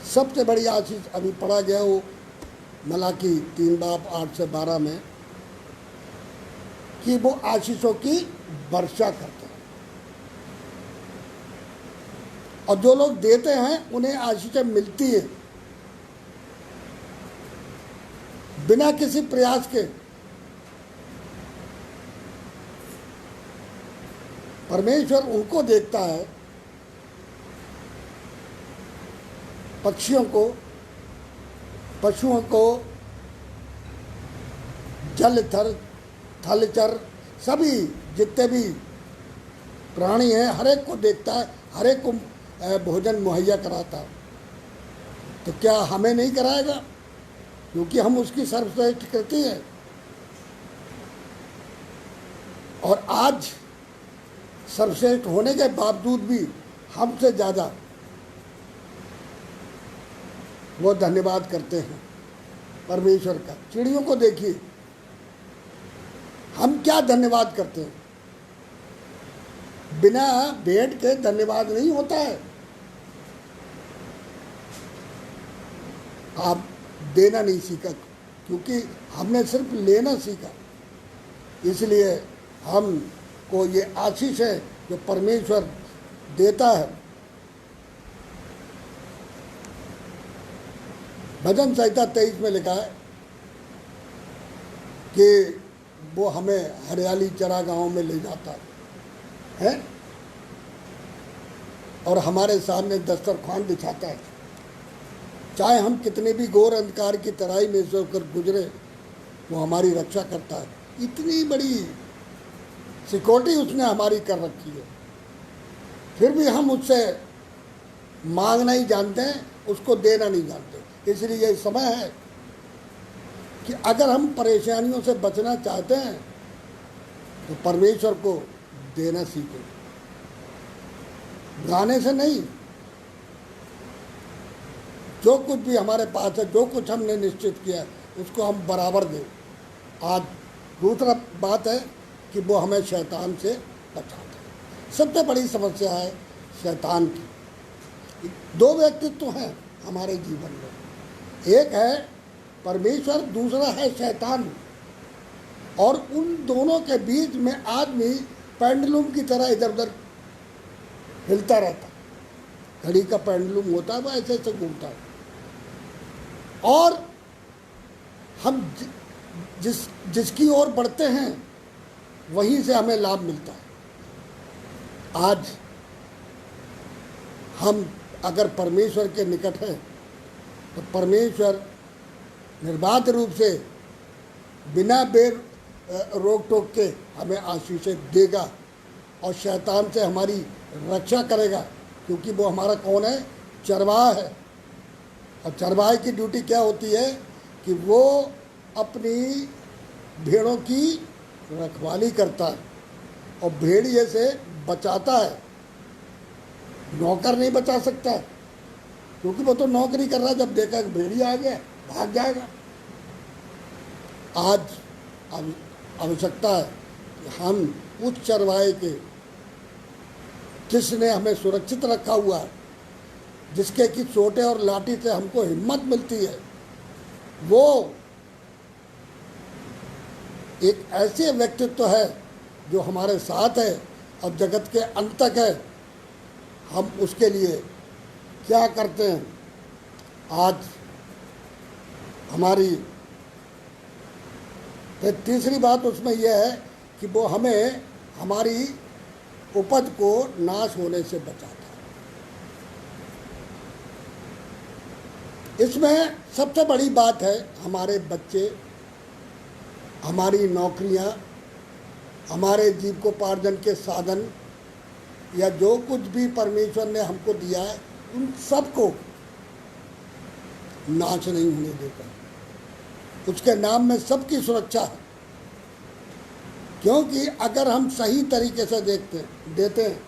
सबसे बड़ी आशीष अभी पढ़ा गया वो मलाकी 3:8-12 में, कि वो आशीषों की वर्षा करते हैं, और जो लोग देते हैं उन्हें आशीषें मिलती है बिना किसी प्रयास के। परमेश्वर उनको देखता है, पक्षियों को, पशुओं को, जलचर, थलचर, सभी जितने भी प्राणी हैं, हर एक को देखता है, हर एक को भोजन मुहैया कराता है। तो क्या हमें नहीं कराएगा? क्योंकि हम उसकी सर्वश्रेष्ठ कृति है। और आज सर्वश्रेष्ठ होने के बावजूद भी हमसे ज़्यादा वो धन्यवाद करते हैं परमेश्वर का। चिड़ियों को देखिए, हम क्या धन्यवाद करते हैं। बिना भेंट के धन्यवाद नहीं होता है। आप देना नहीं सीखा, क्योंकि हमने सिर्फ लेना सीखा। इसलिए हमको ये आशीष है जो परमेश्वर देता है। भजन संहिता 23 में लिखा है कि वो हमें हरियाली चरागाहों में ले जाता है और हमारे सामने दस्तरखान बिछाता है। चाहे हम कितने भी घोर अंधकार की तराई में से होकर गुजरे, वो हमारी रक्षा करता है। इतनी बड़ी सिक्योरिटी उसने हमारी कर रखी है, फिर भी हम उससे मांगना ही जानते हैं, उसको देना नहीं जानते। इसलिए यह समय है कि अगर हम परेशानियों से बचना चाहते हैं तो परमेश्वर को देना सीखें, गाने से नहीं। जो कुछ भी हमारे पास है, जो कुछ हमने निश्चित किया है, उसको हम बराबर दें। आज दूसरा बात है कि वो हमें शैतान से बचाता है। सबसे बड़ी समस्या है शैतान की। दो व्यक्तित्व हैं हमारे जीवन में, एक है परमेश्वर, दूसरा है शैतान। और उन दोनों के बीच में आदमी पेंडुलम की तरह इधर उधर हिलता रहता है। घड़ी का पेंडुलम होता है, वो ऐसे ऐसे घूमता है। और हम जिसकी ओर बढ़ते हैं वहीं से हमें लाभ मिलता है। आज हम अगर परमेश्वर के निकट हैं तो परमेश्वर निर्बाध रूप से बिना बेर रोक टोक के हमें आशीषें देगा और शैतान से हमारी रक्षा करेगा, क्योंकि वो हमारा कौन है? चरवाहा है। और चरवाहे की ड्यूटी क्या होती है कि वो अपनी भेड़ों की रखवाली करता है और भेड़िए से बचाता है। नौकर नहीं बचा सकता, क्योंकि वो तो नौकरी कर रहा है, जब देखा कि भेड़िया आ गया भाग जाएगा। आज आवश्यकता है कि हम उस चरवाहे के, जिसने हमें सुरक्षित रखा हुआ है, जिसके कि चोटे और लाठी से हमको हिम्मत मिलती है, वो एक ऐसे व्यक्तित्व है जो हमारे साथ है और जगत के अंत तक है। हम उसके लिए क्या करते हैं? आज हमारी फिर तीसरी बात उसमें यह है कि वो हमें हमारी उपज को नाश होने से बचाता है। इसमें सबसे बड़ी बात है हमारे बच्चे, हमारी नौकरियां, हमारे जीविकोपार्जन के साधन, या जो कुछ भी परमेश्वर ने हमको दिया है, उन सबको नाश नहीं होने देता। उसके नाम में सबकी सुरक्षा है, क्योंकि अगर हम सही तरीके से देते हैं,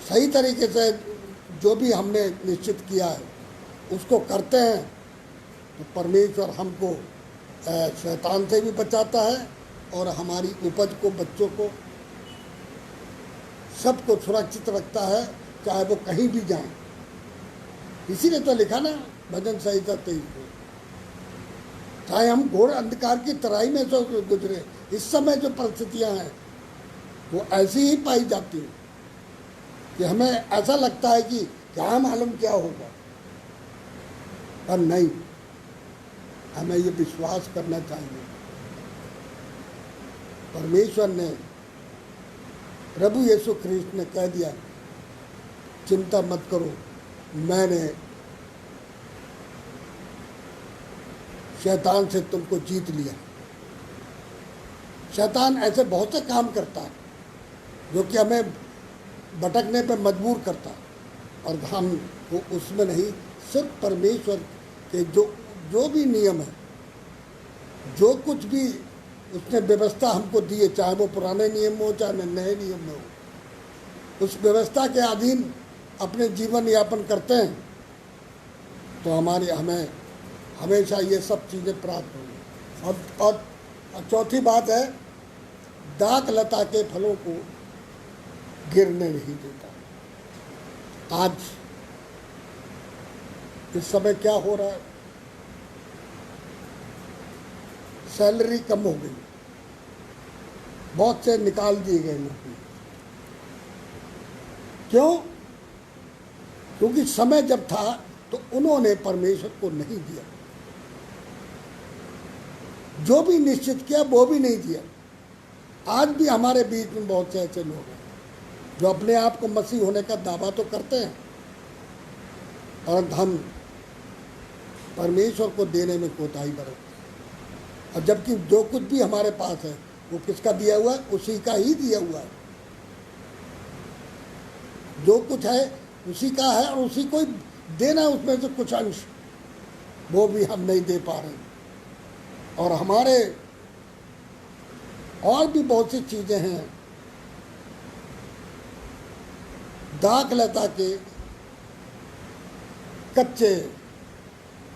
सही तरीके से जो भी हमने निश्चित किया है उसको करते हैं, तो परमेश्वर हमको शैतान से भी बचाता है और हमारी उपज को, बच्चों को, सबको सुरक्षित रखता है, चाहे वो कहीं भी जाएं। इसीलिए तो लिखा ना भजन संहिता 23 में, चाहे हम घोर अंधकार की तराई में से गुजरे, इस समय जो परिस्थितियां हैं वो ऐसी ही पाई जाती हैं कि हमें ऐसा लगता है कि क्या मालूम क्या होगा, पर नहीं, हमें ये विश्वास करना चाहिए। परमेश्वर ने, प्रभु यीशु ख्रीस्त ने कह दिया, चिंता मत करो, मैंने शैतान से तुमको जीत लिया। शैतान ऐसे बहुत से काम करता है जो कि हमें भटकने पर मजबूर करता है, और हम वो उसमें नहीं, सिर्फ परमेश्वर के जो भी नियम है, जो कुछ भी उसने व्यवस्था हमको दी है, चाहे वो पुराने नियम हो चाहे नए नियम में हो, उस व्यवस्था के अधीन अपने जीवन यापन करते हैं तो हमें हमेशा ये सब चीज़ें प्राप्त होंगी। और चौथी बात है, दाख लता के फलों को गिरने नहीं देता। आज इस समय क्या हो रहा है? सैलरी कम हो गई, बहुत से निकाल दिए गए नौकरी। क्यों? क्योंकि समय जब था तो उन्होंने परमेश्वर को नहीं दिया, जो भी निश्चित किया वो भी नहीं दिया। आज भी हमारे बीच में बहुत से ऐसे लोग हैं जो अपने आप को मसीह होने का दावा तो करते हैं, और हम परमेश्वर को देने में कोताही बरतते। और जबकि जो कुछ भी हमारे पास है वो किसका दिया हुआ है? उसी का ही दिया हुआ है। जो कुछ है उसी का है और उसी को ही देना है, उसमें से कुछ अंश वो भी हम नहीं दे पा रहे। और हमारे और भी बहुत सी चीज़ें हैं, दाखलता के कच्चे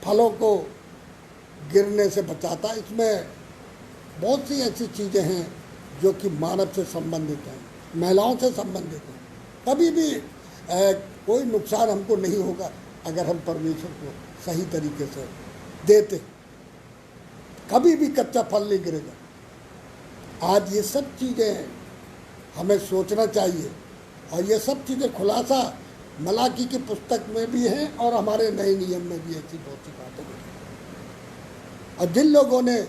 फलों को गिरने से बचाता। इसमें बहुत सी ऐसी चीज़ें हैं जो कि मानव से संबंधित हैं, महिलाओं से संबंधित हैं। कभी भी कोई नुकसान हमको नहीं होगा अगर हम परमेश्वर को सही तरीके से देते। कभी भी कच्चा फल नहीं गिरेगा। आज ये सब चीज़ें हमें सोचना चाहिए और ये सब चीज़ें खुलासा मलाकी की पुस्तक में भी हैं और हमारे नए नियम में भी ऐसी बहुत सी बातें हैं। और जिन लोगों ने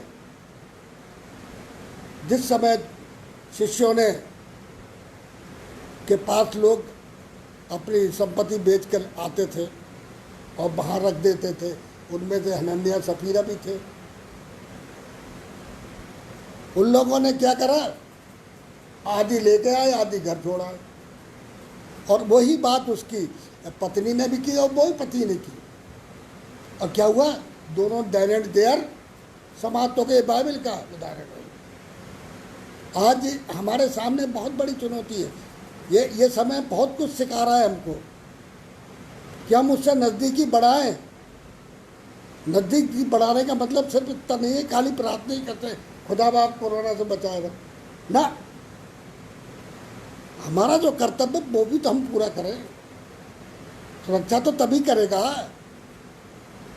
जिस समय शिष्यों ने के पास लोग अपनी संपत्ति बेचकर आते थे और बाहर रख देते थे, उनमें से हनन्याह सफीरा भी थे। उन लोगों ने क्या करा? आधी लेके आए, आधी घर छोड़ा। और वही बात उसकी पत्नी ने भी की और वही पति ने की। और क्या हुआ? दोनों देयर एंड देयर समाप्त हो गए। बाइबल का उदाहरण है। आज हमारे सामने बहुत बड़ी चुनौती है। ये समय बहुत कुछ सिखा रहा है हमको कि हम उससे नज़दीकी बढ़ाएं। नज़दीकी बढ़ाने का मतलब सिर्फ इतना नहीं है खाली प्रार्थना ही करते खुदा बाप कोरोना से बचाएगा ना। हमारा जो कर्तव्य वो भी तो हम पूरा करें। सुरक्षा तो तभी करेगा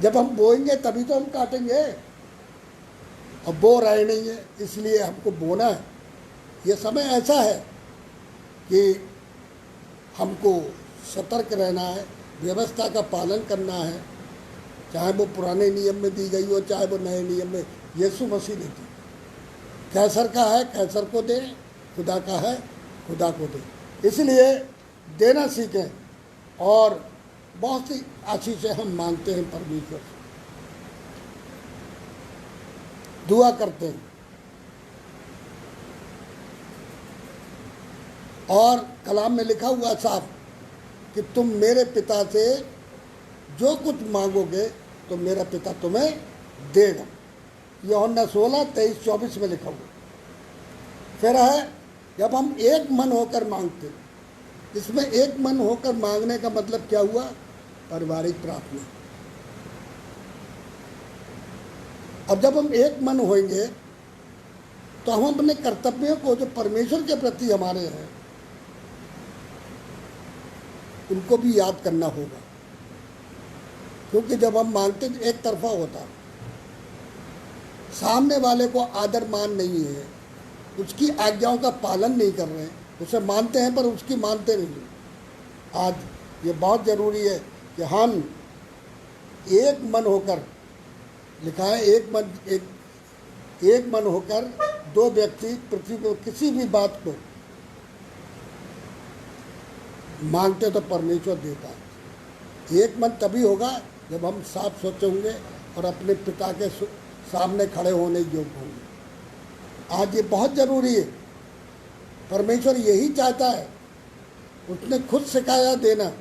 जब हम बोएंगे, तभी तो हम काटेंगे। अब बो रहे नहीं है, इसलिए हमको बोना है। ये समय ऐसा है कि हमको सतर्क रहना है, व्यवस्था का पालन करना है, चाहे वो पुराने नियम में दी गई हो, चाहे वो नए नियम में यीशु मसीह ने दी। कैसर का है कैसर को दें, खुदा का है खुदा को दें। इसलिए देना सीखें और बहुत सी आशीषें हम मांगते हैं परमेश्वर से, दुआ करते हैं। और कलाम में लिखा हुआ साफ कि तुम मेरे पिता से जो कुछ मांगोगे तो मेरा पिता तुम्हें देगा। यूहन्ना 16:23-24 में लिखा हुआ। फिर है जब हम एक मन होकर मांगते, इसमें एक मन होकर मांगने का मतलब क्या हुआ? पारिवारिक प्रार्थना। अब जब हम एक मन होंगे तो हम अपने कर्तव्यों को जो परमेश्वर के प्रति हमारे हैं उनको भी याद करना होगा। क्योंकि जब हम मांगते तो एक तरफा होता, सामने वाले को आदर मान नहीं है, उसकी आज्ञाओं का पालन नहीं कर रहे हैं, उसे मानते हैं पर उसकी मानते नहीं। आज ये बहुत ज़रूरी है कि हम एक मन होकर, लिखा है एक मन होकर दो व्यक्ति पृथ्वी को किसी भी बात को मांगते तो परमेश्वर देता है। एक मन तभी होगा जब हम साफ सोचेंगे और अपने पिता के सामने खड़े होने योग्य होंगे। आज ये बहुत ज़रूरी है। परमेश्वर यही चाहता है, उसने खुद सिखाया देना।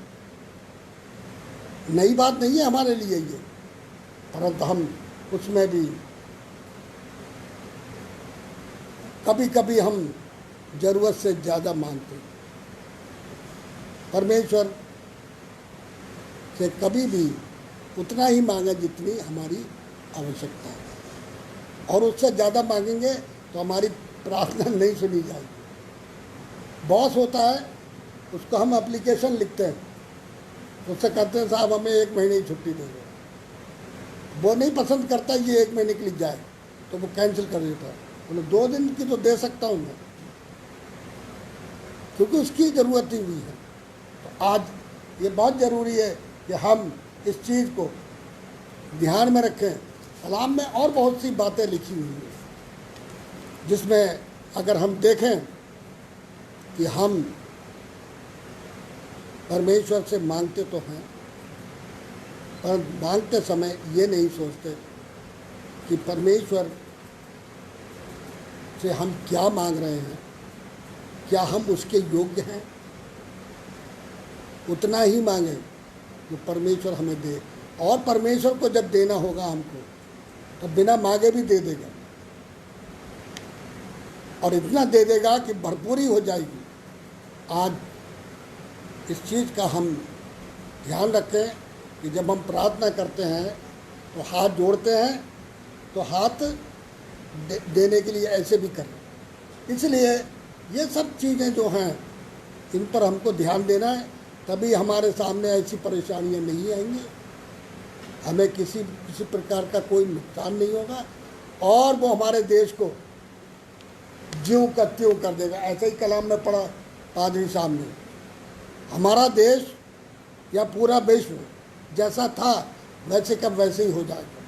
नई बात नहीं है हमारे लिए ये, परंतु हम उसमें भी कभी कभी हम ज़रूरत से ज़्यादा मांगते हैं। परमेश्वर से कभी भी उतना ही मांगे जितनी हमारी आवश्यकता है, और उससे ज़्यादा मांगेंगे तो हमारी प्रार्थना नहीं सुनी जाएगी। बॉस होता है, उसको हम एप्लीकेशन लिखते हैं, उससे कहते हैं साहब हमें 1 महीने की छुट्टी देंगे। वो नहीं पसंद करता ये 1 महीने के लिए जाए, तो वो कैंसिल कर देता है। बोले 2 दिन की तो दे सकता हूँ मैं, क्योंकि उसकी ज़रूरत ही हुई है। तो आज ये बहुत ज़रूरी है कि हम इस चीज़ को ध्यान में रखें। कलाम में और बहुत सी बातें लिखी हुई हैं जिसमें अगर हम देखें कि हम परमेश्वर से मांगते तो हैं, पर मांगते समय ये नहीं सोचते कि परमेश्वर से हम क्या मांग रहे हैं, क्या हम उसके योग्य हैं। उतना ही मांगे जो परमेश्वर हमें दे, और परमेश्वर को जब देना होगा हमको तो बिना मांगे भी दे देगा, और इतना दे देगा कि भरपूरी हो जाएगी। आज इस चीज़ का हम ध्यान रखें कि जब हम प्रार्थना करते हैं तो हाथ जोड़ते हैं तो हाथ देने के लिए ऐसे भी करें। इसलिए ये सब चीज़ें जो हैं इन पर हमको ध्यान देना है, तभी हमारे सामने ऐसी परेशानियां नहीं आएंगी, हमें किसी प्रकार का कोई नुकसान नहीं होगा, और वो हमारे देश को ज्यों का त्यों कर देगा। ऐसे ही कलाम में पढ़ा पादरी साहब ने, हमारा देश या पूरा विश्व जैसा था वैसे का वैसे ही हो जाएगा।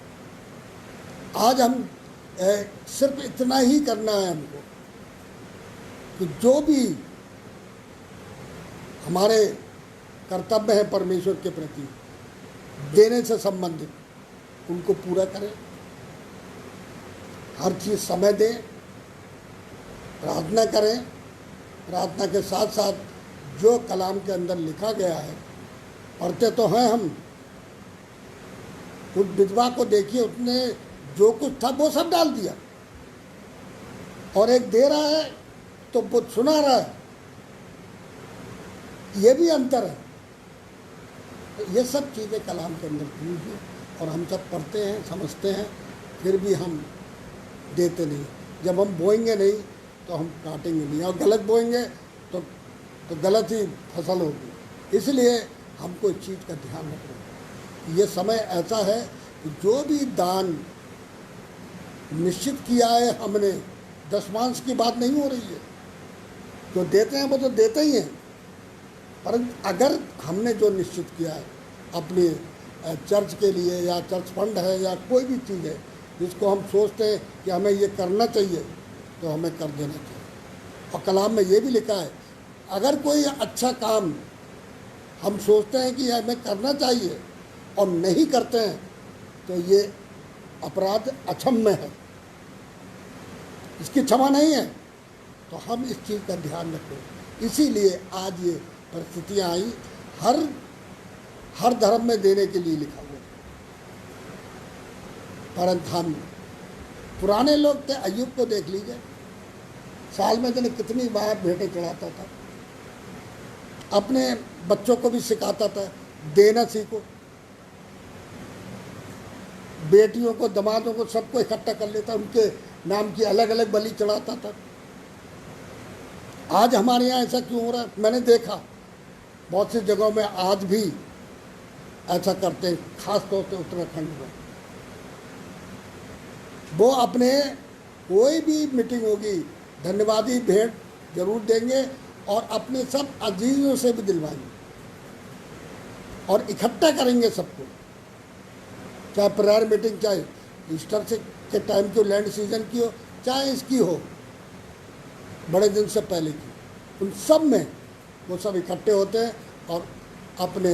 आज हम सिर्फ इतना ही करना है हमको कि जो भी हमारे कर्तव्य हैं परमेश्वर के प्रति देने से संबंधित उनको पूरा करें, हर चीज़ समय दें, प्रार्थना करें। प्रार्थना के साथ साथ जो कलाम के अंदर लिखा गया है पढ़ते तो हैं हम। उस विधवा को देखिए, उसने जो कुछ था वो सब डाल दिया, और एक दे रहा है तो वो सुना रहा है, ये भी अंतर है। तो ये सब चीज़ें कलाम के अंदर दी हैं और हम सब पढ़ते हैं, समझते हैं, फिर भी हम देते नहीं। जब हम बोएंगे नहीं तो हम काटेंगे नहीं, और गलत बोएंगे तो गलत ही फसल होगी। इसलिए हमको इस चीज़ का ध्यान रखना। ये समय ऐसा है कि जो भी दान निश्चित किया है हमने, दशमांश की बात नहीं हो रही है, जो देते हैं वो तो देते ही हैं, परंतु अगर हमने जो निश्चित किया है अपने चर्च के लिए, या चर्च फंड है या कोई भी चीज़ है जिसको हम सोचते हैं कि हमें ये करना चाहिए, तो हमें कर देना चाहिए। और कलाम में ये भी लिखा है, अगर कोई अच्छा काम हम सोचते हैं कि हमें करना चाहिए और नहीं करते हैं तो ये अपराध अक्षम्य है, इसकी क्षमा नहीं है। तो हम इस चीज़ का ध्यान रखें। इसीलिए आज ये परिस्थितियाँ आई, हर धर्म में देने के लिए लिखा हुआ, परंतु हम पुराने लोग थे, अय्यूब को देख लीजिए, साल में जाने कितनी बार भेंटें चढ़ाता था, अपने बच्चों को भी सिखाता था देना सीखो, बेटियों को, दमादों को, सबको इकट्ठा कर लेता, उनके नाम की अलग अलग बलि चढ़ाता था। आज हमारे यहाँ ऐसा क्यों हो रहा है? मैंने देखा बहुत सी जगहों में आज भी ऐसा करते हैं, खास तौर पे उत्तराखंड में। वो अपने कोई भी मीटिंग होगी धन्यवादी भेंट जरूर देंगे, और अपने सब अजीजों से भी दिलवाएंगे और इकट्ठा करेंगे सबको, चाहे प्रेयर मीटिंग, चाहे ईस्टर से के टाइम की हो, लैंड सीजन की हो, चाहे इसकी हो बड़े दिन से पहले की, उन सब में वो सब इकट्ठे होते हैं और अपने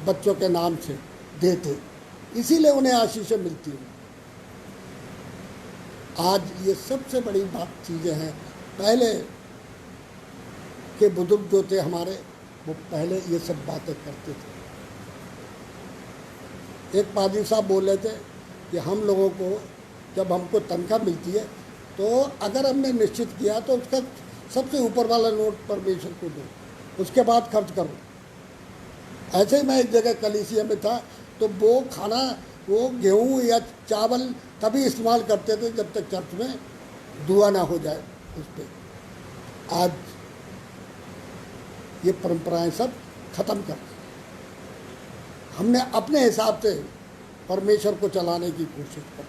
बच्चों के नाम से देते, इसीलिए उन्हें आशीषें मिलती हैं। आज ये सबसे बड़ी बात चीज़ें हैं। पहले के बुजुर्ग जो थे हमारे, वो पहले ये सब बातें करते थे। एक पादरी साहब बोल रहे थे कि हम लोगों को जब हमको तनख्वाह मिलती है तो अगर हमने निश्चित किया तो उसका सबसे ऊपर वाला नोट परमेश्वर को दो, उसके बाद खर्च करो। ऐसे ही मैं एक जगह कलीसिया में था, तो वो खाना, वो गेहूँ या चावल तभी इस्तेमाल करते थे जब तक चर्च में दुआ ना हो जाए उस पर। आज ये परंपराएं सब खत्म कर दी। हमने अपने हिसाब से परमेश्वर को चलाने की कोशिश कर।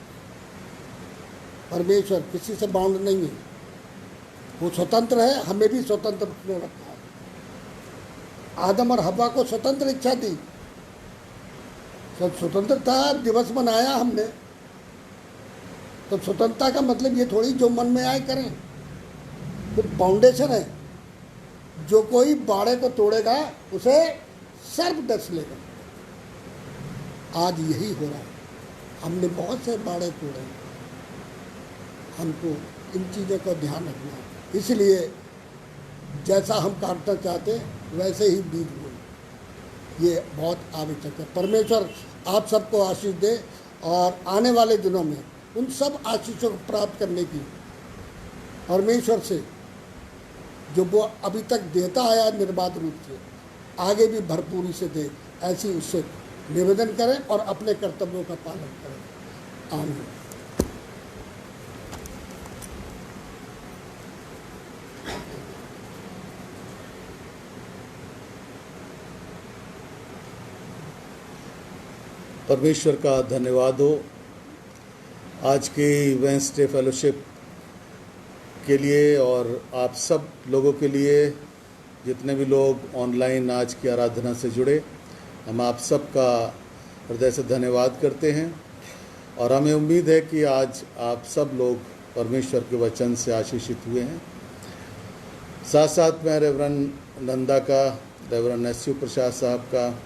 परमेश्वर किसी से बाउंड नहीं है, वो स्वतंत्र है, हमें भी स्वतंत्र रखा है। आदम और हव्वा को स्वतंत्र इच्छा दी, सब स्वतंत्रता दिवस मनाया हमने, तो स्वतंत्रता का मतलब ये थोड़ी जो मन में आए करें। तो फाउंडेशन है, जो कोई बाड़े को तोड़ेगा उसे सर्प डस लेगा। आज यही हो रहा है। हमने बहुत से बाड़े तोड़े हैं। हमको इन चीज़ों का ध्यान रखना है। इसलिए जैसा हम काटना चाहते वैसे ही बीज बोए, ये बहुत आवश्यक है। परमेश्वर आप सबको आशीष दे और आने वाले दिनों में उन सब आशीषों को प्राप्त करने की परमेश्वर से जो वो अभी तक देता आया निर्बाध रूप से, आगे भी भरपूरी से दे, ऐसी उससे निवेदन करें और अपने कर्तव्यों का पालन करें। आमीन। परमेश्वर का धन्यवाद हो आज की वेंसडे फेलोशिप के लिए और आप सब लोगों के लिए, जितने भी लोग ऑनलाइन आज की आराधना से जुड़े। हम आप सब का हृदय से धन्यवाद करते हैं और हमें उम्मीद है कि आज आप सब लोग परमेश्वर के वचन से आशीषित हुए हैं। साथ साथ मैं रेवरेंड नंदा का, रेवरेंड एस.यू. प्रसाद साहब का,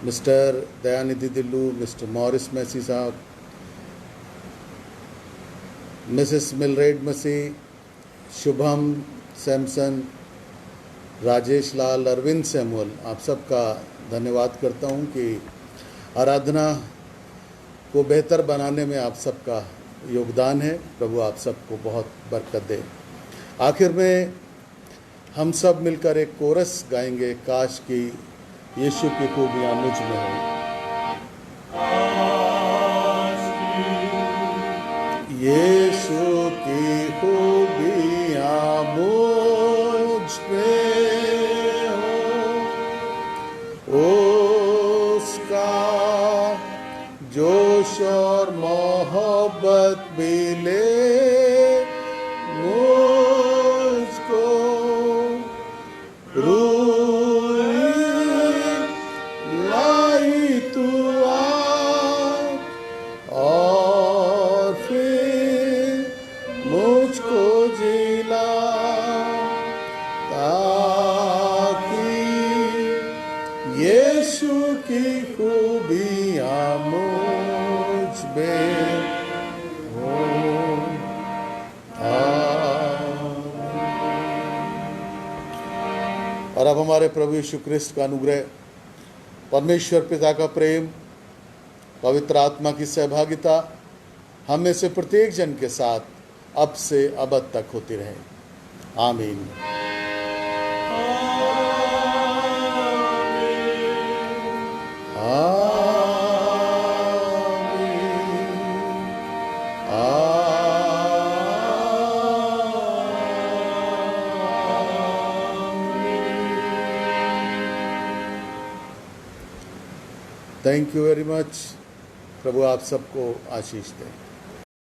Mr Dayanidhi Dillu, Mr Morris Massey sahab, Mrs Mildred Massey, Shubham Samson, Rajesh Lal, Arvind Samuel, आप सबका धन्यवाद करता हूं कि आराधना को बेहतर बनाने में आप सबका योगदान है। प्रभु आप सबको बहुत बरकत दे। आखिर में हम सब मिलकर एक कोरस गाएंगे, काश कि यीशु की खूबियाँ मुझ में हो। यीशु की खूबियाँ मुझ में हो, उसका जोश और मोहब्बत मिले मुझको, लाई तू और फिर मुझको जिला, ताकि यीशु की खूबियाँ मुझ में हो। और अब हमारे प्रभु यीशु ख्रिस्त का अनुग्रह, परमेश्वर पिता का प्रेम, पवित्र आत्मा की सहभागिता हम में से प्रत्येक जन के साथ अब से अब तक होती रहे। आमीन। Thank you very much. प्रभु आप सबको आशीष दें।